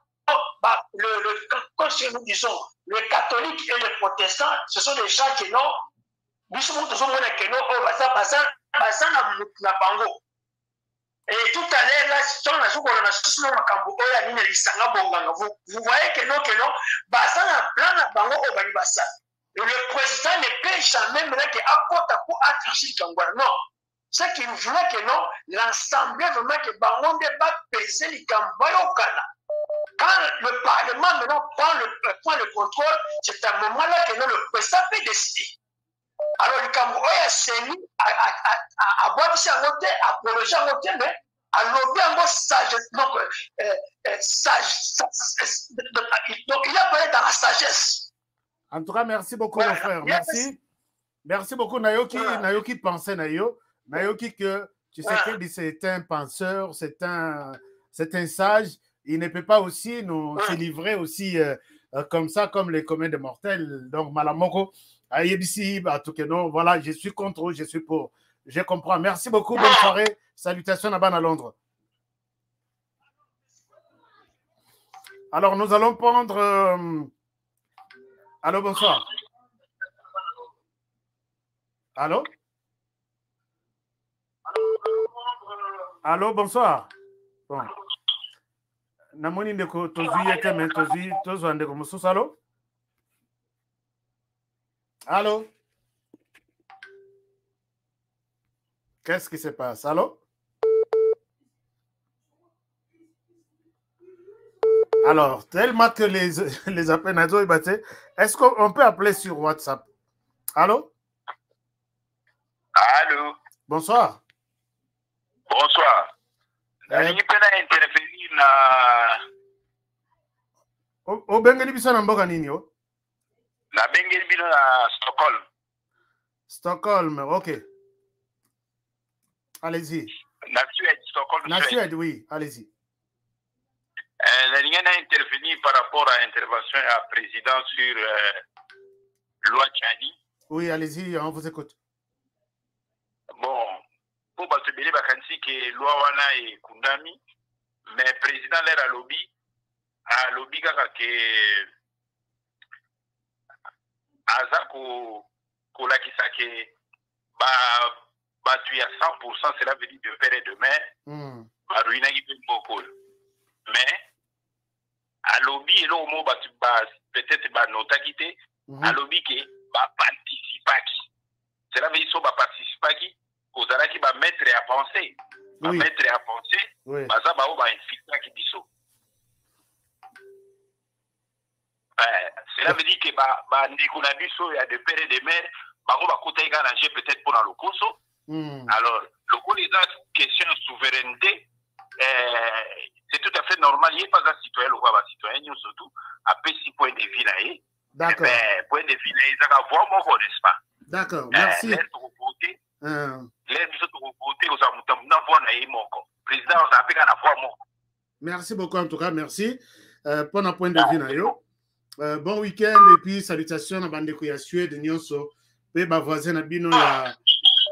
comme nous disons, les catholiques et les protestants, ce sont des gens qui non, et tout à l'heure, là, vous voyez que non, le président ne peut jamais maintenant non. Ce qu'il voulait que non, l'Assemblée vraiment que Bangonde va peser les Kambayokana. Quand le Parlement maintenant prend le contrôle, c'est un moment-là que non, le président peut décider. Alors, le Cameroun a saigné à boire de sa côté, à prolonger en côté, mais à lobby en mode sagesse. Donc, il a parlé dans la sagesse. En tout cas, merci beaucoup, mon frère. Merci. Merci beaucoup, Nayoki. Nayoki pensait, Nayoki, que tu sais que c'est un penseur, c'est un sage. Il ne peut pas aussi nous se livrer aussi comme ça, comme les communs des mortels. Donc, Malamoko. Voilà, je suis contre, je suis pour. Je comprends. Merci beaucoup. Bonne soirée. Salutations à Ban à Londres. Alors, nous allons prendre. Allô, bonsoir. Allô? Allô, bonsoir. Bon. Namoni ndeko tozi yete men tozi andeko mususu. Allô? Allô? Qu'est-ce qui se passe? Allô? Alors, tellement que les appels n'ont pas été, est-ce qu'on peut appeler sur WhatsApp? Allô? Allô? Bonsoir. Bonsoir. Je peux intervenir na... O bengeli biso na mboka nini yo? Na bengeli bino na Stockholm. Stockholm, ok. Allez-y. Na Suède, Stockholm. Na Suède, oui, allez-y. Rien à intervenir par rapport à l'intervention du président sur loi Tchani. Oui, allez-y, on vous écoute. Bon, pour se dire que loi wana est kundami, mais le président l'air à lobby que azako kolakisa ke tu as 100%, cela veut dire de père et de mère, ruina beaucoup. Mais à lobby et là peut-être nota quitté à lobby qui participer qui cela veut dire so participer qui aux ala qui va mettre à penser ça va au infiltrer qui dit ça cela veut dire que Ndikunabiso il y a de père et de mère on va côté arranger peut-être pour le coso alors le coup des questions de souveraineté c'est tout à fait normal. Il n'y a pas un citoyen, le roi citoyen, surtout, après 6 points de vie là. D'accord. Point de vie là, ils ont voir mon n'est-ce pas? D'accord, merci. L'aide de reporter, aux amoutams, n'a voir mon corps. Président, on a appelé à voir mon corps. Merci beaucoup, en tout cas, merci. Pour un point de vue là, bon week-end et puis salutations à Bandeko ya Suède, Nyonso, et ma voisine Abino,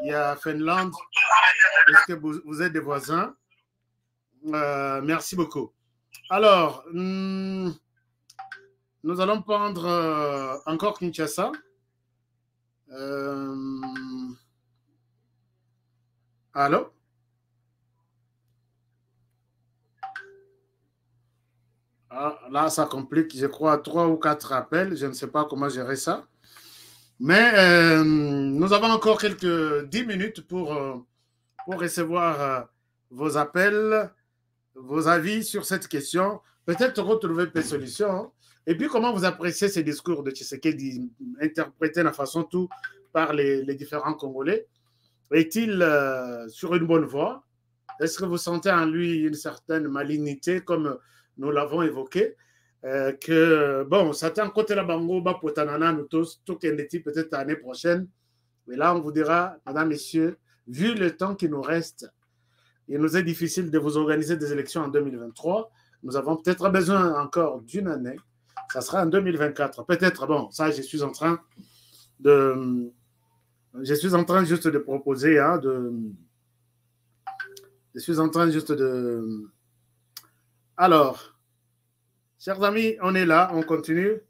il y a Finlande. Est-ce que vous êtes des voisins? Merci beaucoup. Alors, nous allons prendre encore Kinshasa. Allô? Ah, là, ça complique, je crois, 3 ou 4 appels. Je ne sais pas comment gérer ça. Mais nous avons encore quelques 10 minutes pour recevoir vos appels, vos avis sur cette question, peut-être retrouver des solutions. Et puis, comment vous appréciez ces discours de Tshisekedi interprétés de la façon tout par les différents Congolais? Est-il sur une bonne voie? Est-ce que vous sentez en lui une certaine malignité, comme nous l'avons évoqué, que, bon, certains côté la bango, potanana, nous tous, tout peut-être l'année prochaine. Mais là, on vous dira, mesdames, messieurs, vu le temps qui nous reste, il nous est difficile de vous organiser des élections en 2023. Nous avons peut-être besoin encore d'une année. Ça sera en 2024. Peut-être, bon, ça, je suis en train Je suis en train juste de proposer, hein, je suis en train juste de... Alors, chers amis, on est là, on continue.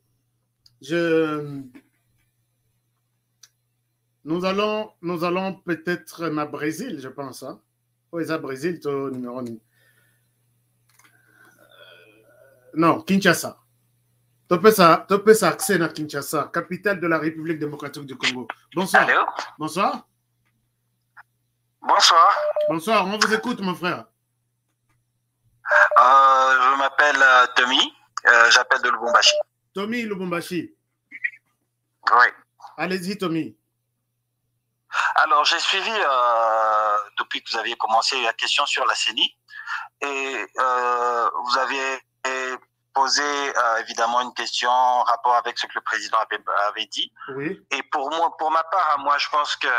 Nous allons peut-être à Brésil, je pense. Hein? Oui, c'est à Brésil, ton numéro. Non, Kinshasa. Tu peux accès à Kinshasa, capitale de la République démocratique du Congo. Bonsoir. Allô? Bonsoir. Bonsoir. Bonsoir, on vous écoute, mon frère. Je m'appelle Tommy, j'appelle de Lubumbashi. Tommy Lubumbashi. Oui. Allez-y, Tommy. Alors, j'ai suivi, depuis que vous aviez commencé la question sur la CENI, et vous aviez posé évidemment une question en rapport avec ce que le président avait dit. Oui. Et pour ma part, moi, je pense que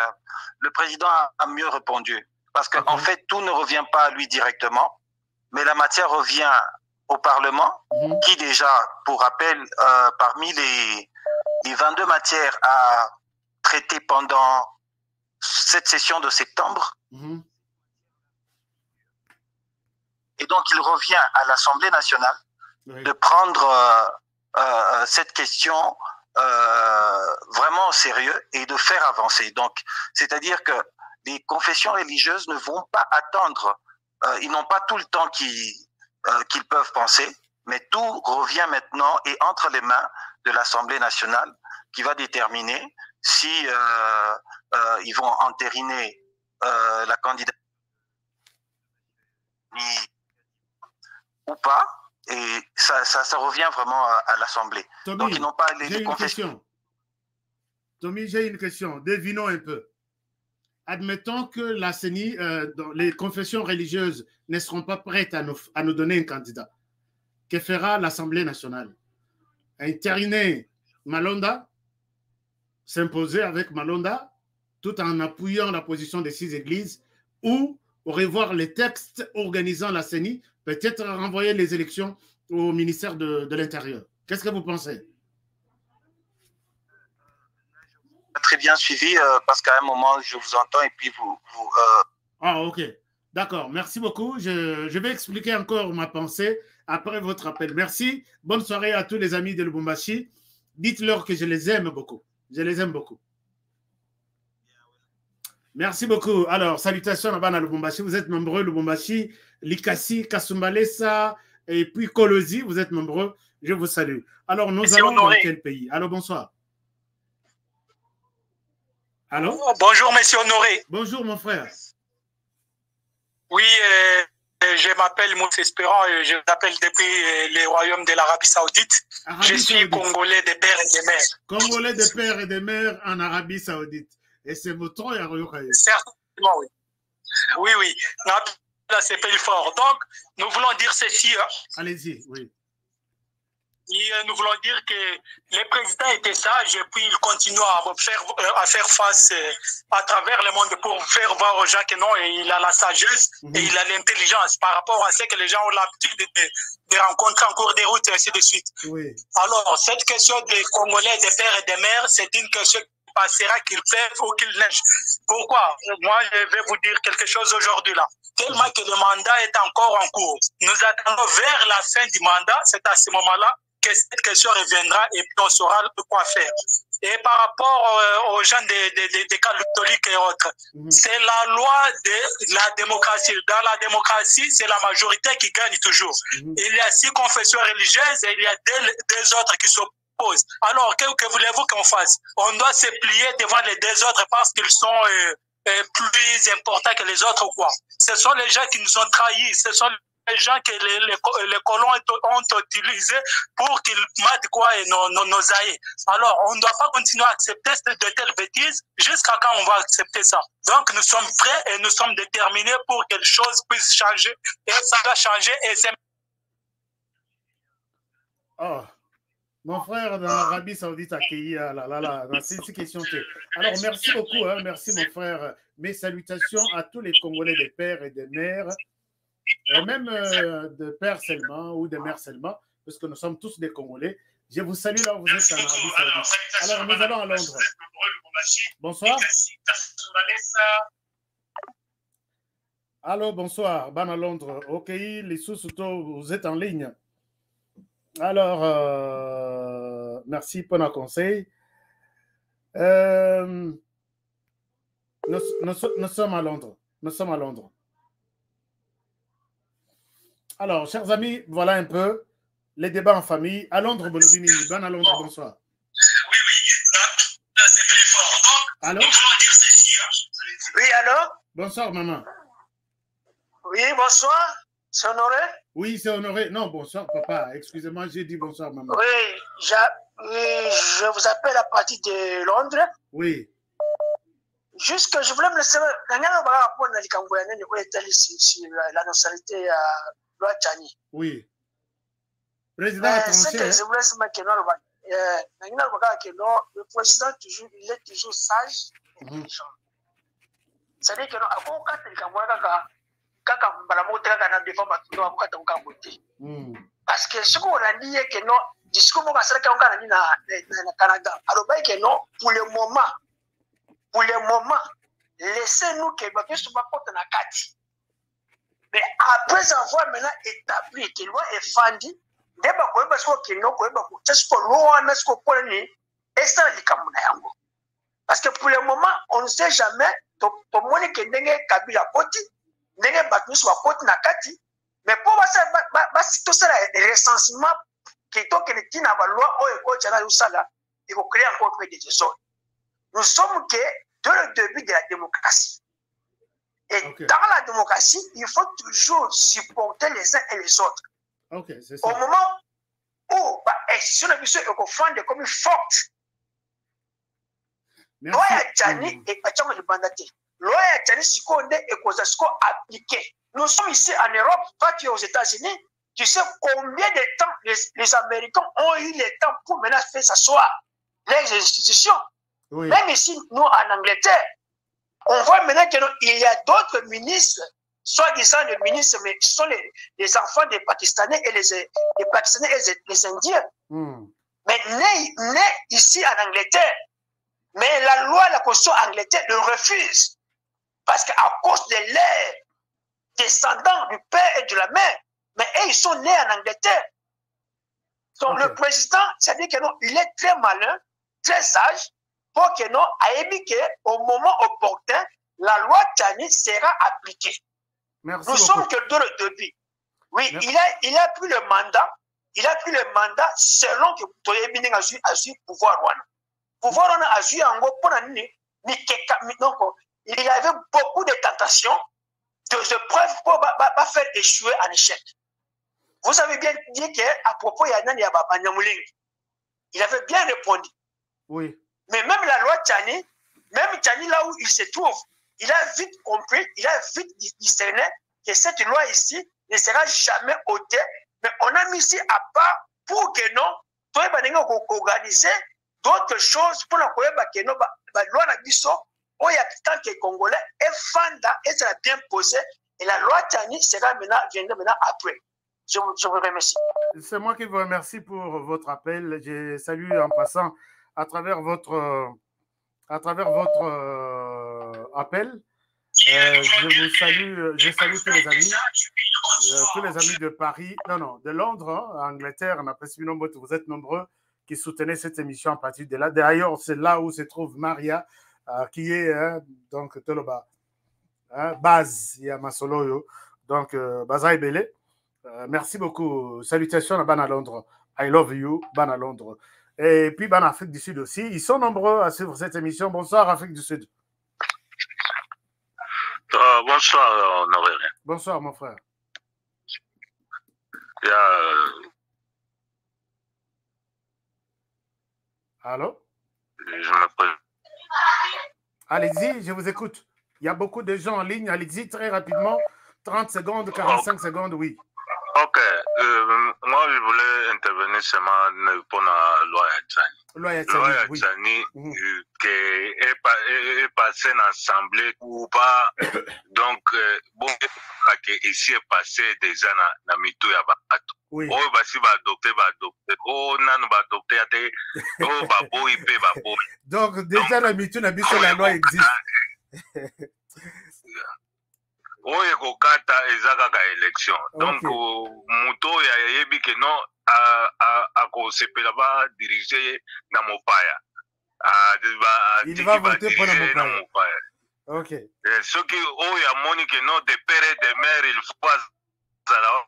le président a mieux répondu. Parce qu'en fait, tout ne revient pas à lui directement, mais la matière revient au Parlement, qui déjà, pour rappel, parmi les 22 matières à traiter pendant cette session de septembre, et donc il revient à l'Assemblée nationale de prendre cette question vraiment au sérieux et de faire avancer. Donc, c'est-à-dire que les confessions religieuses ne vont pas attendre, ils n'ont pas tout le temps qu'ils peuvent penser, mais tout revient maintenant et entre les mains de l'Assemblée nationale qui va déterminer si ils vont entériner la candidature ou pas. Et ça revient vraiment à l'Assemblée. Donc, ils n'ont pas les confessions. Tommy, j'ai une question. Devinons un peu. Admettons que la CENI, les confessions religieuses ne seront pas prêtes à nous donner un candidat. Que fera l'Assemblée nationale? Intériner Malonda, s'imposer avec Malonda, tout en appuyant la position des 6 églises, ou revoir les textes organisant la CENI, peut-être renvoyer les élections au ministère de l'Intérieur. Qu'est-ce que vous pensez? Très bien suivi, parce qu'à un moment, je vous entends et puis vous... Ah, ok. D'accord. Merci beaucoup. Je vais expliquer encore ma pensée après votre appel. Merci. Bonne soirée à tous les amis de Lubumbashi. Dites-leur que je les aime beaucoup. Je les aime beaucoup. Merci beaucoup. Alors, salutations à Lubumbashi. Vous êtes nombreux, Lubumbashi, Likasi, Kasumbalesa, et puis Kolosi. Vous êtes nombreux. Je vous salue. Alors, nous allons dans quel pays? Alors, bonsoir. Allô? Bonjour, monsieur Honoré. Bonjour, mon frère. Oui, je m'appelle Mousse Espérant et je vous appelle depuis le royaume de l'Arabie Saoudite. Je suis congolais de père et de mère. Congolais de père et de mère en Arabie Saoudite. Et c'est votre nom, certainement, oui. Oui, oui. Là, c'est pays fort. Donc, nous voulons dire ceci. Allez-y, oui. Et nous voulons dire que le président était sage et puis il continue à faire face à travers le monde pour faire voir aux gens que non, il a la sagesse et il a l'intelligence par rapport à ce que les gens ont l'habitude de rencontrer en cours de route et ainsi de suite. Oui. Alors, cette question des Congolais, des pères et des mères, c'est une question qui passera qu'il pleuve ou qu'il neige. Pourquoi? Moi, je vais vous dire quelque chose aujourd'hui là. Tellement que le mandat est encore en cours. Nous attendons vers la fin du mandat, c'est à ce moment-là que cette question reviendra et puis on saura quoi faire. Et par rapport aux gens des catholiques et autres, c'est la loi de la démocratie. Dans la démocratie, c'est la majorité qui gagne toujours. Il y a 6 confessions religieuses et il y a deux autres qui s'opposent. Alors, que voulez-vous qu'on fasse? On doit se plier devant les 2 autres parce qu'ils sont plus importants que les autres ou quoi? Ce sont les gens qui nous ont trahis. Ce sont les gens que les colons ont utilisés pour qu'ils matent quoi et nos aïeux. Alors, on ne doit pas continuer à accepter de telles bêtises jusqu'à quand on va accepter ça. Donc, nous sommes prêts et nous sommes déterminés pour que les choses puissent changer. Et ça va changer et c'est... Oh, mon frère dans l'Arabie Saoudite a accueilli c'est une question. Alors, merci beaucoup, hein, merci mon frère. Mes salutations à tous les Congolais des pères et des mères. Et même de pères seulement ou de mères seulement, parce que nous sommes tous des Congolais. Je vous salue là où vous êtes en Arabie Saoudite. Alors, nous allons à Londres. Bonsoir. Allô, bonsoir. Ban à Londres. Ok, les sous-soutos, vous êtes en ligne. Alors, merci pour le conseil. Nous sommes à Londres. Nous sommes à Londres. Alors, chers amis, voilà un peu les débats en famille. À Londres, Bolobini. Ban à Londres, bonsoir. Oui, c'est très fort. Allô? Oui, allô? Bonsoir, maman. Oui, bonsoir. C'est Honoré? Oui, c'est Honoré. Non, bonsoir, papa. Excusez-moi, j'ai dit bonsoir, maman. Oui, je vous appelle à partir de Londres. Oui. Juste que je voulais me laisser. La nationalité à Loachani. Oui. Président c'est que je voulais savoir que le président, il est toujours sage et intelligent. C'est-à-dire que parce que ce qu'on a dit est que non, discours qu'on a dit au Canada, alors que non, pour le moment, laissez-nous que nous soyons pas dans la carte. Mais après avoir maintenant établi que loi est fondée, parce que pour le moment, on ne sait jamais. Mais pour tout ça, le recensement qui est dans la loi, il faut créer encore des désordres. Nous sommes que dans le début de la démocratie. Et dans la démocratie, il faut toujours supporter les uns et les autres. Au moment où l'excision de mission est confondue comme une forte, loi Tchani et Pachang de Bandate. Loi Tchani Sikonde et Kozasko appliquée. Nous sommes ici en Europe, toi tu es aux États-Unis, tu sais combien de temps les Américains ont eu le temps pour maintenant faire s'asseoir les institutions. Oui. Même ici, nous en Angleterre, on voit maintenant qu'il y a d'autres ministres, soi-disant les ministres, mais qui sont les enfants des Pakistanais et les Pakistanais et les Indiens. Mais nés ici en Angleterre. Mais la loi, la constitution anglaise le refuse. Parce qu'à cause de leurs descendants du père et de la mère, mais eux, ils sont nés en Angleterre. Donc le président, c'est-à-dire que non, il est très malin, très sage, pour que non, a émis qu'au moment opportun, la loi Tchani sera appliquée. Nous sommes que dans le début. Oui, il a pris le mandat. Il a pris le mandat selon que Toyebini a eu pouvoir. Pouvoir on a eu en gros pour il y avait beaucoup de tentations, de preuves pour faire échouer en échec. Vous avez bien dit qu'à propos il avait bien répondu. Oui. Mais même la loi Tchani, même Tchani là où il se trouve, il a vite compris, il a vite discerné que cette loi ici ne sera jamais ôtée, mais on a mis ici à part pour que non, toi organiser d'autres choses pour la loi na biso oya tant que congolais est fanda et sera bien posé et la loi Tchani sera viendra maintenant après. Je vous remercie. C'est moi qui vous remercie pour votre appel. Je salue en passant à travers votre appel. Je salue tous les amis de Paris, de Londres, Angleterre. On apprécie nombreux, vous êtes nombreux qui soutenaient cette émission à partir de là. D'ailleurs, c'est là où se trouve Maria, qui est donc Toloba, base Yamasoloyo, donc Bazaï Belé. Merci beaucoup. Salutations à Ban à Londres. I love you, Ban à Londres. Et puis Ban Afrique du Sud aussi. Ils sont nombreux à suivre cette émission. Bonsoir, Afrique du Sud. Bonsoir, Honoré. Bonsoir, mon frère. Allô? Je m'appelle. Allez-y, je vous écoute. Il y a beaucoup de gens en ligne. Allez-y très rapidement. 30 secondes, 45 secondes, oui. Ok, moi je voulais intervenir seulement pour la loi Yachani. Loi Yachani, qui est passée en assemblée ou pas. Donc, bon, ici est passé déjà dans Mitou ya Bakato. Oui. Oh, basi ba adopté. Oh, nan ba adopté ate. Oh, babo ipe babo. Donc, déjà dans Mitou, la loi existe. Oye kokata ezaka ka élection. Donc muto ya yebi que non a kosepela ba diriger na mopaya. Il va voter pour la mopaya. OK. Ce qui oya moni que non de père et de mère il faut pas zala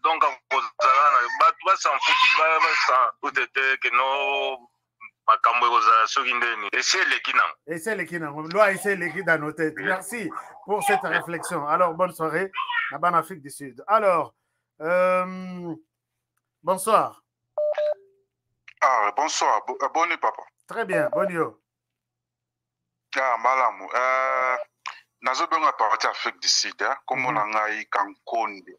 donc kozala ba tu vas s'en foutre que non Et c'est l'équinang. Loi essaie l'équinang dans nos têtes. Merci pour cette réflexion. Alors, bonne soirée, la bonne Afrique du Sud. Alors, bonsoir. Ah, bonsoir. Bonne papa. Très bien, bonne yo. Ah, malamu. Nazo benga parti Afrique du Sud, comme on a eu Kankonde,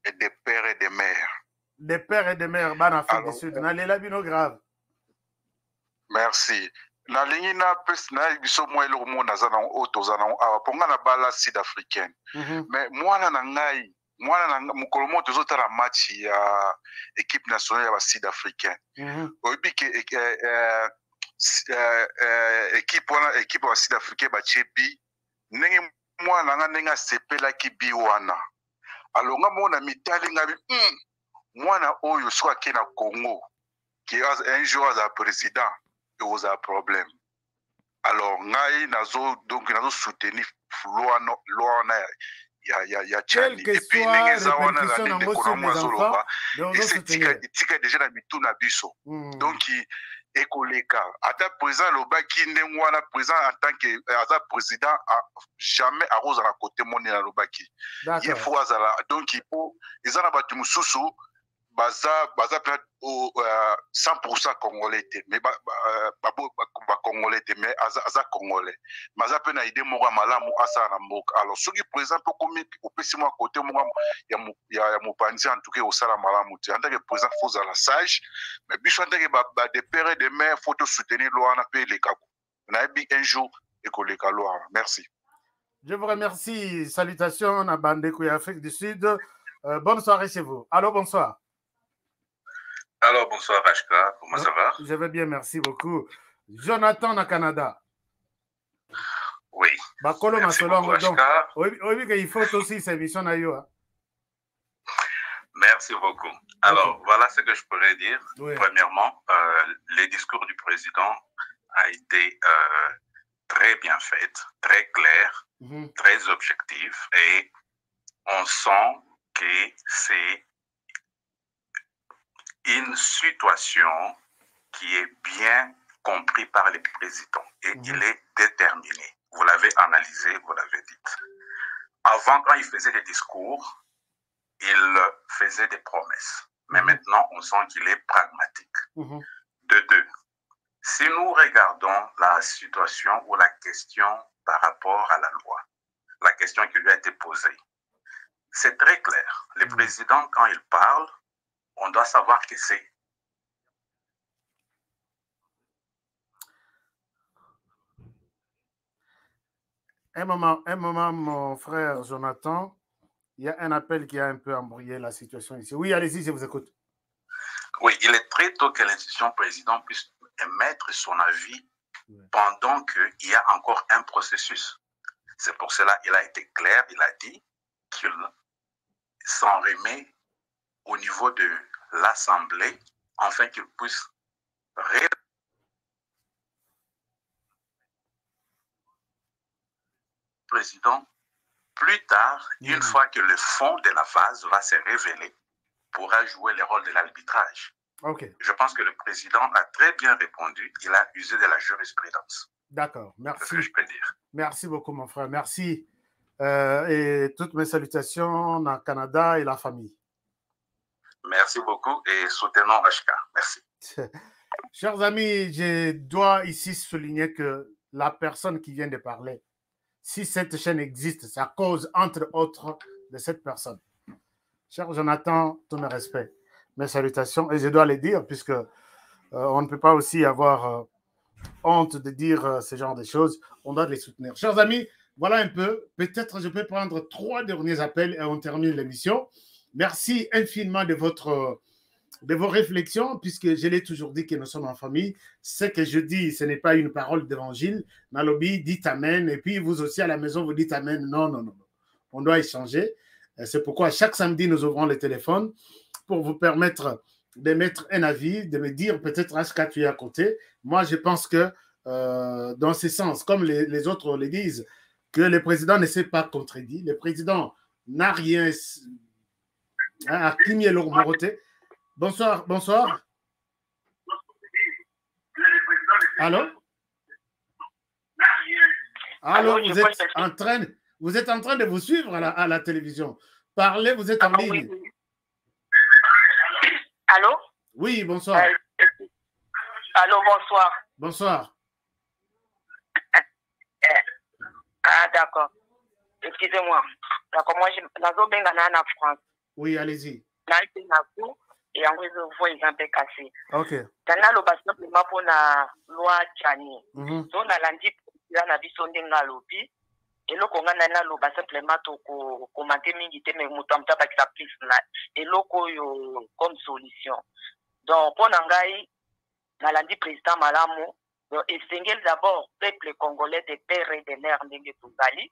et des pères et des mères. Des pères et des mères, bonne Afrique du Sud. N'allez la bino grave. Merci. Na lingi na pes na biso mo elo mo na zana auto zana aponga na bala sud-africaine. Mais mwana na ngai, mwana na mukolo mo tozo la match ya équipe nationale ya sud-africaine. Obi ke équipe wa sud-africaine ba chebi ndenge mwana nga ndenge sepela ki bi wana. Alonga mo na mitali ngabi mwana oyo so akena Congo qui un jour à président il y a un problème. Alors, donc, nous soutenir loi ya Tchani. Et puis, nous déjà dans mitou na biso. Donc, écoleka. À ta présent, le baki ndengwana présent en tant que président jamais à rose à la côté moni na lobaki. Il faut donc il faut ils en abattu mususu. Baza peut-être 100% congolais, mais congolais, mais aza congolais. Baza peut na idée moga malamu asa na mboka. Alors ceux qui présentent comme au petit moi côté moga ya mopanzi en tout cas au sala malamu. En tant que président faut à la sage, mais biso en tant que des pères et des mères faut te soutenir loi na payer les gars. Na bi un jour école loi. Merci. Je vous remercie. Salutations à Bandeko et Afrique du Sud. Bonne soirée chez vous. Allô, bonsoir. Alors, bonsoir Rachka, comment ça va? Je vais bien, merci beaucoup. Jonathan au Canada. Oui. Merci beaucoup, Rachka. Oui, il faut aussi ces missions. Merci beaucoup. Alors, voilà ce que je pourrais dire. Oui. Premièrement, le discours du président a été très bien fait, très clair, très objectif, et on sent que c'est une situation qui est bien comprise par le président et il est déterminé. Vous l'avez analysé, vous l'avez dit. Avant, quand il faisait des discours, il faisait des promesses. Mais maintenant, on sent qu'il est pragmatique. De deux, si nous regardons la situation ou la question par rapport à la loi, la question qui lui a été posée, c'est très clair. Le président, quand il parle, on doit savoir que c'est. Un moment, mon frère Jonathan, il y a un appel qui a un peu embrouillé la situation ici. Oui, allez-y, je vous écoute. Oui, il est très tôt que l'institution président puisse émettre son avis pendant qu'il y a encore un processus. C'est pour cela qu'il a été clair, il a dit qu'il s'en remet au niveau de l'Assemblée, afin qu'il puisse président, plus tard, une fois que le fond de la vase va se révéler, pourra jouer le rôle de l'arbitrage. Je pense que le président a très bien répondu, il a usé de la jurisprudence. D'accord, merci. C'est ce que je peux dire. Merci beaucoup, mon frère, merci. Et toutes mes salutations au Canada et la famille. Merci beaucoup et soutenons HK. Merci. Chers amis, je dois ici souligner que la personne qui vient de parler, si cette chaîne existe, c'est à cause, entre autres, de cette personne. Cher Jonathan, tous mes respects, mes salutations, et je dois les dire, puisque on ne peut pas aussi avoir honte de dire ce genre de choses, on doit les soutenir. Chers amis, voilà un peu, peut-être je peux prendre 3 derniers appels et on termine l'émission. Merci infiniment de vos réflexions, puisque je l'ai toujours dit que nous sommes en famille. Ce que je dis, ce n'est pas une parole d'évangile. Nalobi, dites Amen, et puis vous aussi à la maison, vous dites Amen. Non, non, non. On doit échanger. C'est pourquoi chaque samedi, nous ouvrons le téléphone pour vous permettre de mettre un avis, de me dire peut-être Ashka, tu es à côté. Moi, je pense que dans ce sens, comme les autres le disent, que le président ne s'est pas contredit. Le président n'a rien à Kimielo Moroté. Bonsoir, bonsoir. Allô? Allô, vous êtes en train de vous suivre à la télévision. Parlez, vous êtes en ligne. Oui. Allô? Oui, bonsoir. Allô, bonsoir. Bonsoir. Ah, d'accord. Excusez-moi. D'accord, moi, je suis en France. Oui, allez-y. Et en vrai, je vois les gens cassés. Ok. Dans la loi, simplement pour la loi Tchani. Donc, on a lundi, on a vu son déngalopi. Et là, on a loi simplement pour commenter mingité, mais mouton pas que ça plus là. Et là, comme solution. Donc, pour n'engager, on a lundi président Malamu. Donc, extinguer d'abord peuple congolais des pères et des mères n'engue tozali.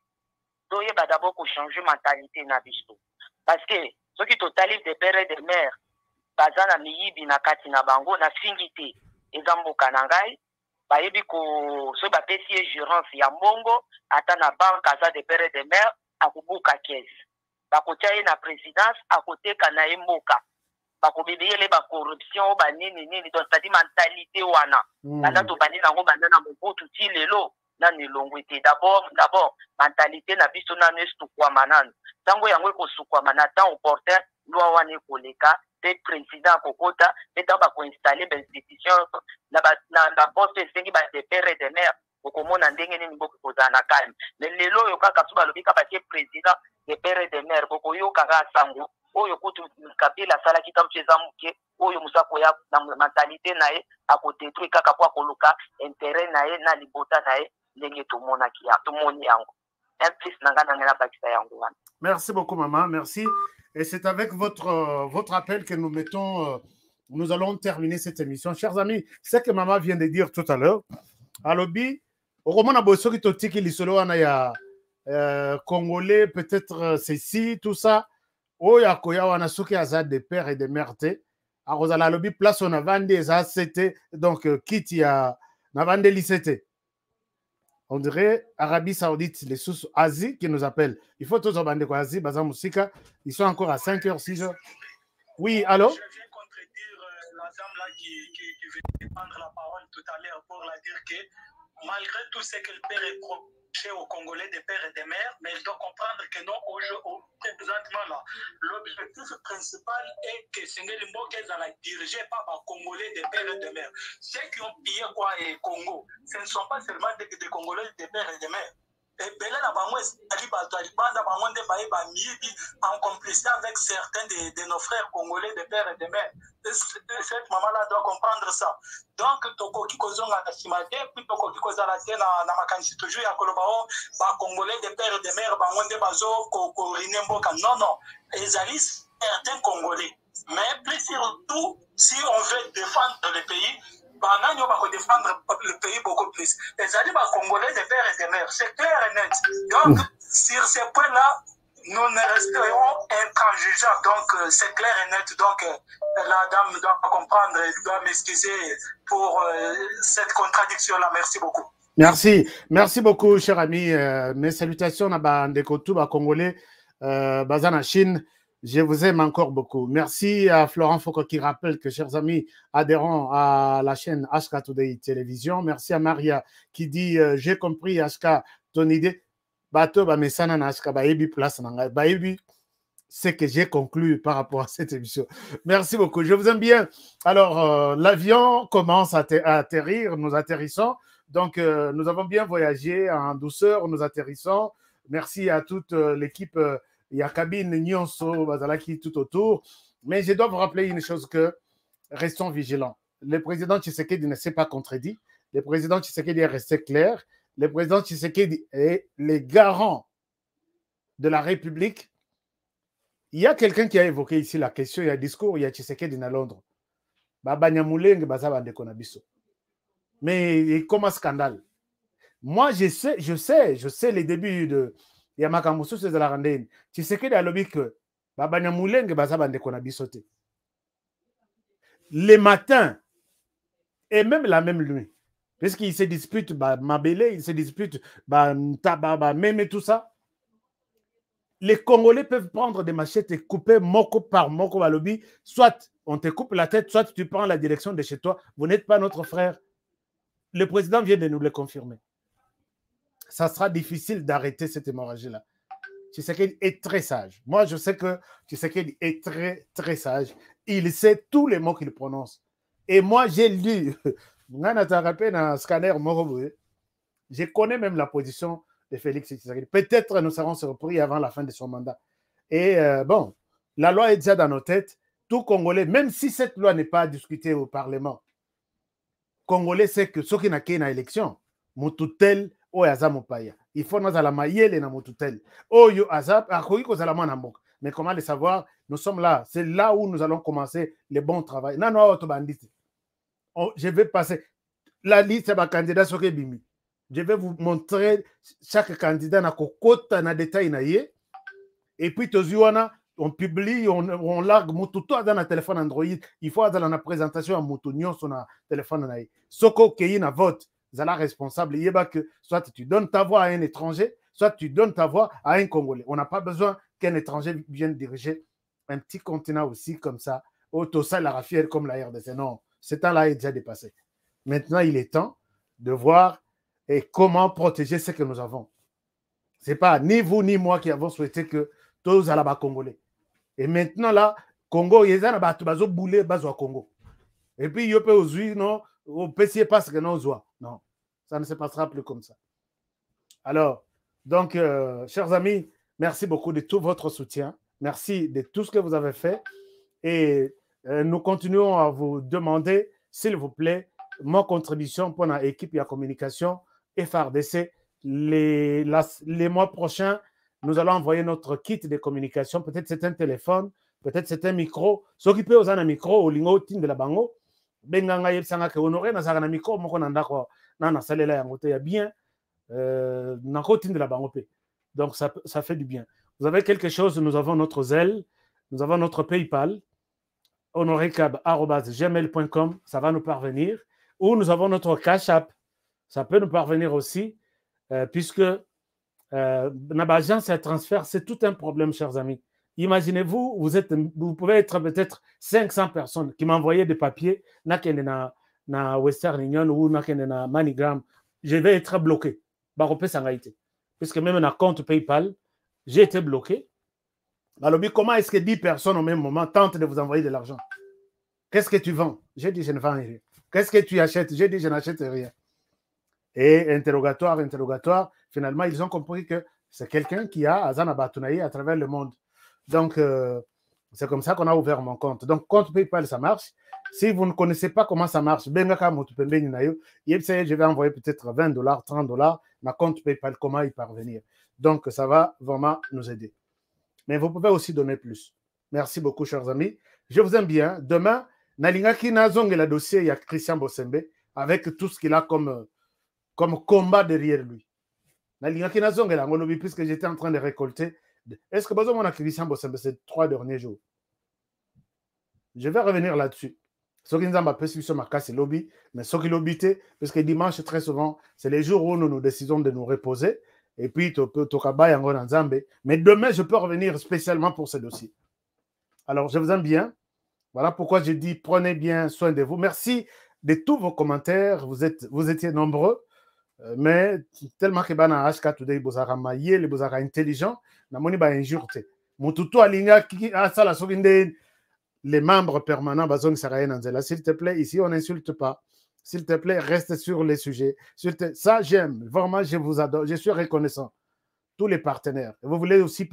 Donc, il va d'abord changer mentalité na biso. Parce que ceux qui totalisent des pères et des mères, bazana miyibi na kati na bango na fingité ezamboka na ngai bayebi ko so bapesi gérance ya mbongo ata na banque aza de père de mère akubuka caisse bakotia ye na présidence akoteka na ye mboka bakobibiyele ba corruption ba nini donc c'est-à-dire mentalité wana banda to bandi nango banda na mobutu ti lelo na nelongo ete d'abord mentalité na biso na nestu kwa manano tango yango ko sukwa manata opportun loi wana koleka le président Kokota est en train d'installer des institutions dans la poste de ba de père et de mère pour qu'on ait ndenge ni ngoko kozana calme mais lelo yo kaka suba lobika ba président de père et de mère boko yo kaka sango oyo kutu kabila sala kitamcheza muke oyo musako ya na mentalité nae akotetwe kaka kwa koluka intérêt nae na libota nae ndenge to mona kia to moni yango un plus nangana ngana bakisa yango wana. Merci beaucoup maman, merci. Et c'est avec votre appel que nous allons terminer cette émission. Chers amis, ce que maman vient de dire tout à l'heure, à l'obi, au roman abosso qui totiki lisolo anaya congolais, peut-être ceci, tout ça, oya koya wana suki azad de père et de mère te, à rosala lobby place on a vendu les ACT, donc kiti à navande lisete. On dirait Arabie Saoudite, les sous Asie qui nous appellent. Il faut tous abandonner quoi Asie, Bazar Moussika. Ils sont encore à 5h, 6h. Oui, allô? Je viens contredire la dame là qui veut prendre la parole tout à l'heure pour la dire que malgré tout ce qu'elle peut reprocher aux Congolais des pères et des mères, mais elle doit comprendre que non, présentement là, l'objectif principal est que Sengel Mboka est dirigé par les Congolais des pères et des mères. Ceux qui ont pillé quoi et Congo, ce ne sont pas seulement des Congolais des pères et des mères. Et Bélé la bango en complicité avec certains de nos frères congolais des pères et des mères. Cette maman-là doit comprendre ça. Donc, toko kikozonga na simate, puis toko kikozala te na makanisi toujours ya kolobao, ba congolais des pères et des mères, ba monde bazo ko rinemboka. Non, non. Ezali certains congolais. Mais plus surtout, si on veut défendre le pays, on va défendre le pays beaucoup plus. Les alliés congolais des pères et des mères, c'est clair et net. Donc, sur ces points-là, nous ne resterons intransigeants. Donc, c'est clair et net. Donc, la dame doit comprendre, elle doit m'excuser pour cette contradiction-là. Merci beaucoup. Merci. Merci beaucoup, cher ami. Mes salutations à Bandeko Touba Congolais, Bazana Chine. Je vous aime encore beaucoup. Merci à Florent Foucault qui rappelle que, chers amis adhérents à la chaîne Ashka Today Télévision. Merci à Maria qui dit j'ai compris Ashka, ton idée. Bato ba mesana na Ashka baebi place nanga baebi. C'est que j'ai conclu par rapport à cette émission. Merci beaucoup. Je vous aime bien. Alors, l'avion commence à atterrir. Nous atterrissons. Donc, nous avons bien voyagé en douceur. Nous atterrissons. Merci à toute l'équipe il y a cabine Nyonso, Bazalaki tout autour. Mais je dois vous rappeler une chose que restons vigilants. Le président Tshisekedi ne s'est pas contredit. Le président Tshisekedi est resté clair. Le président Tshisekedi est le garant de la République. Il y a quelqu'un qui a évoqué ici la question, il y a un discours, il y a Tshisekedi à Londres. Mais comme un scandale. Moi, je sais les débuts de Yamakamusu de la Randine. Tshisekedi a lobby que les matins et même la même nuit, parce qu'il se dispute Mabele, il se dispute même et tout ça. Les Congolais peuvent prendre des machettes et couper moko par moko à lobby. Soit on te coupe la tête, soit tu prends la direction de chez toi. Vous n'êtes pas notre frère. Le président vient de nous le confirmer. Ça sera difficile d'arrêter cette hémorragie-là. Tshisekedi est très sage. Moi, je sais que Tshisekedi est très, très sage. Il sait tous les mots qu'il prononce. Et moi, j'ai lu, je connais même la position de Félix Tshisekedi. Peut-être nous serons surpris avant la fin de son mandat. Et bon, la loi est déjà dans nos têtes. Tout Congolais, même si cette loi n'est pas discutée au Parlement, Congolais sait que ceux qui n'ont qu'une élection, Moututel, il faut nous la maïele na Moututel. Mais comment le savoir? Nous sommes là. C'est là où nous allons commencer le bon travail. Je vais passer la liste des candidats sur Bimi. Je vais vous montrer chaque candidat na kokota na détail. Et puis, on publie, on largue tout dans un téléphone Android. Il faut dans la présentation à Moutounion sur un téléphone. Soko qui na vote, Zala responsable. Il y a que soit tu donnes ta voix à un étranger, soit tu donnes ta voix à un Congolais. On n'a pas besoin qu'un étranger vienne diriger un petit continent aussi comme ça. Autosa la raffière comme la RDC. Non, ce temps-là est déjà dépassé. Maintenant, il est temps de voir comment protéger ce que nous avons. Ce n'est pas ni vous ni moi qui avons souhaité que tous à la Congolais. Et maintenant, là, Congo, il y a des boulets au Congo. Et puis, il y a des non, au PC parce que non, non, ça ne se passera plus comme ça. Alors, donc, chers amis, merci beaucoup de tout votre soutien. Merci de tout ce que vous avez fait. Et nous continuons à vous demander, s'il vous plaît, ma contribution pour l'équipe de la communication FRDC. Les mois prochains, nous allons envoyer notre kit de communication. Peut-être c'est un téléphone, peut-être c'est un micro. Ceux qui peuvent avoir un micro, au lingo de la bango, benganga yebsanga ke honoré na zaka na micro moko na ndako na salela yango te ya bien na côté de la bango pe. Donc ça fait du bien. Vous avez quelque chose, nous avons notre Zelle, nous avons notre PayPal honorecab@gmail.com, ça va nous parvenir, ou nous avons notre Cash App, ça peut nous parvenir aussi puisque l'agence et le transfert, c'est tout un problème, chers amis. Imaginez-vous, vous pouvez être peut-être 500 personnes qui m'envoyaient des papiers, na Western Union ou na MoneyGram, je vais être bloqué. Puisque même dans compte PayPal, j'ai été bloqué. Alors, comment est-ce que 10 personnes au même moment tentent de vous envoyer de l'argent? Qu'est-ce que tu vends? J'ai dit, je ne vends rien. Qu'est-ce que tu achètes? J'ai dit, je n'achète rien. Et interrogatoire, finalement, ils ont compris que c'est quelqu'un qui a Azana Batounaï à travers le monde. Donc, c'est comme ça qu'on a ouvert mon compte. Donc, compte PayPal, ça marche. Si vous ne connaissez pas comment ça marche, je vais envoyer peut-être $20, $30, ma compte PayPal, comment y parvenir. Donc, ça va vraiment nous aider. Mais vous pouvez aussi donner plus. Merci beaucoup, chers amis. Je vous aime bien. Demain, Nalingaki Nazong et le dossier, il y a Christian Bossembe avec tout ce qu'il a comme combat derrière lui. Puisque j'étais en train de récolter. Est-ce que besoin de Christian Bossembe ces 3 derniers jours? Je vais revenir là-dessus. Ce qui nous a fait sur ma casse, c'est lobby, mais ce qui lobbyté, parce que dimanche, très souvent, c'est les jours où nous décidons de nous reposer. Et puis, mais demain, je peux revenir spécialement pour ce dossier. Alors, je vous aime bien. Voilà pourquoi je dis prenez bien soin de vous. Merci de tous vos commentaires. Vous étiez nombreux. Mais tellement que bana HK Today bozara maïe, bozara intelligent, na moni ba injurte. Mututu alinga ki asala soginde les membres permanents bazong sarayen anzela. S'il te plaît, ici on n'insulte pas. S'il te plaît, reste sur les sujets. Ça j'aime. Vraiment, je vous adore. Je suis reconnaissant. tous les partenaires. Et vous voulez aussi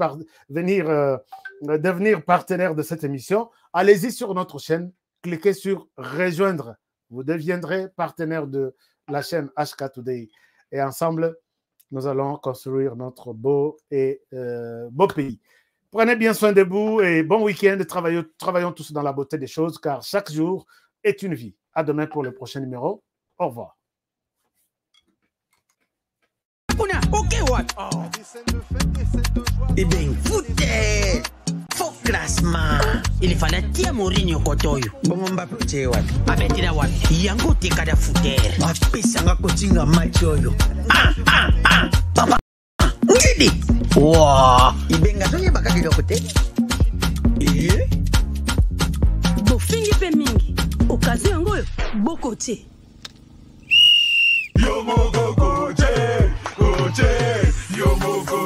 devenir partenaire de cette émission, allez-y sur notre chaîne, cliquez sur rejoindre. Vous deviendrez partenaire de la chaîne HK Today. Et ensemble, nous allons construire notre beau pays. Prenez bien soin de vous et bon week-end. Travaillons tous dans la beauté des choses car chaque jour est une vie. À demain pour le prochain numéro. Au revoir. Eh bien, foutez! Faux classement! Il fallait tia Mourinho Kotoyo. Bon, Mbappé, tu es what? Abetira what? Yango teka da fouter. Apesanga kotinga match oyo. Papa! Ngidi! Wow! Ibenga sonye bakaki dokote. Bofingi pe mingi. Okazi yango yo, bokote. Yomoko koche, koche, yomoko,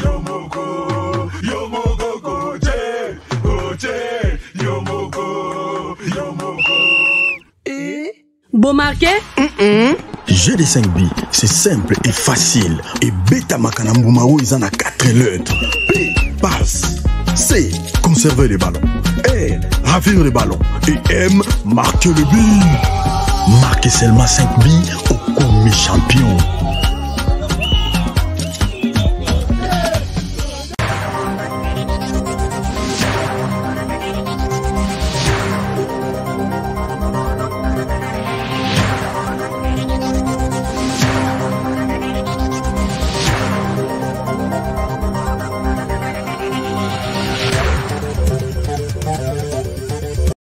yomoko, yomoko koche, koche, yomoko, yomoko. Bon marqué? GD5B, c'est simple et facile. Et Beta Makanambumao, ils en ont 4 lettres. P, passe. C, conserver les ballons. R, ravir les ballons. Et M, marquer le but. Marquez seulement 5 billes au commis champion.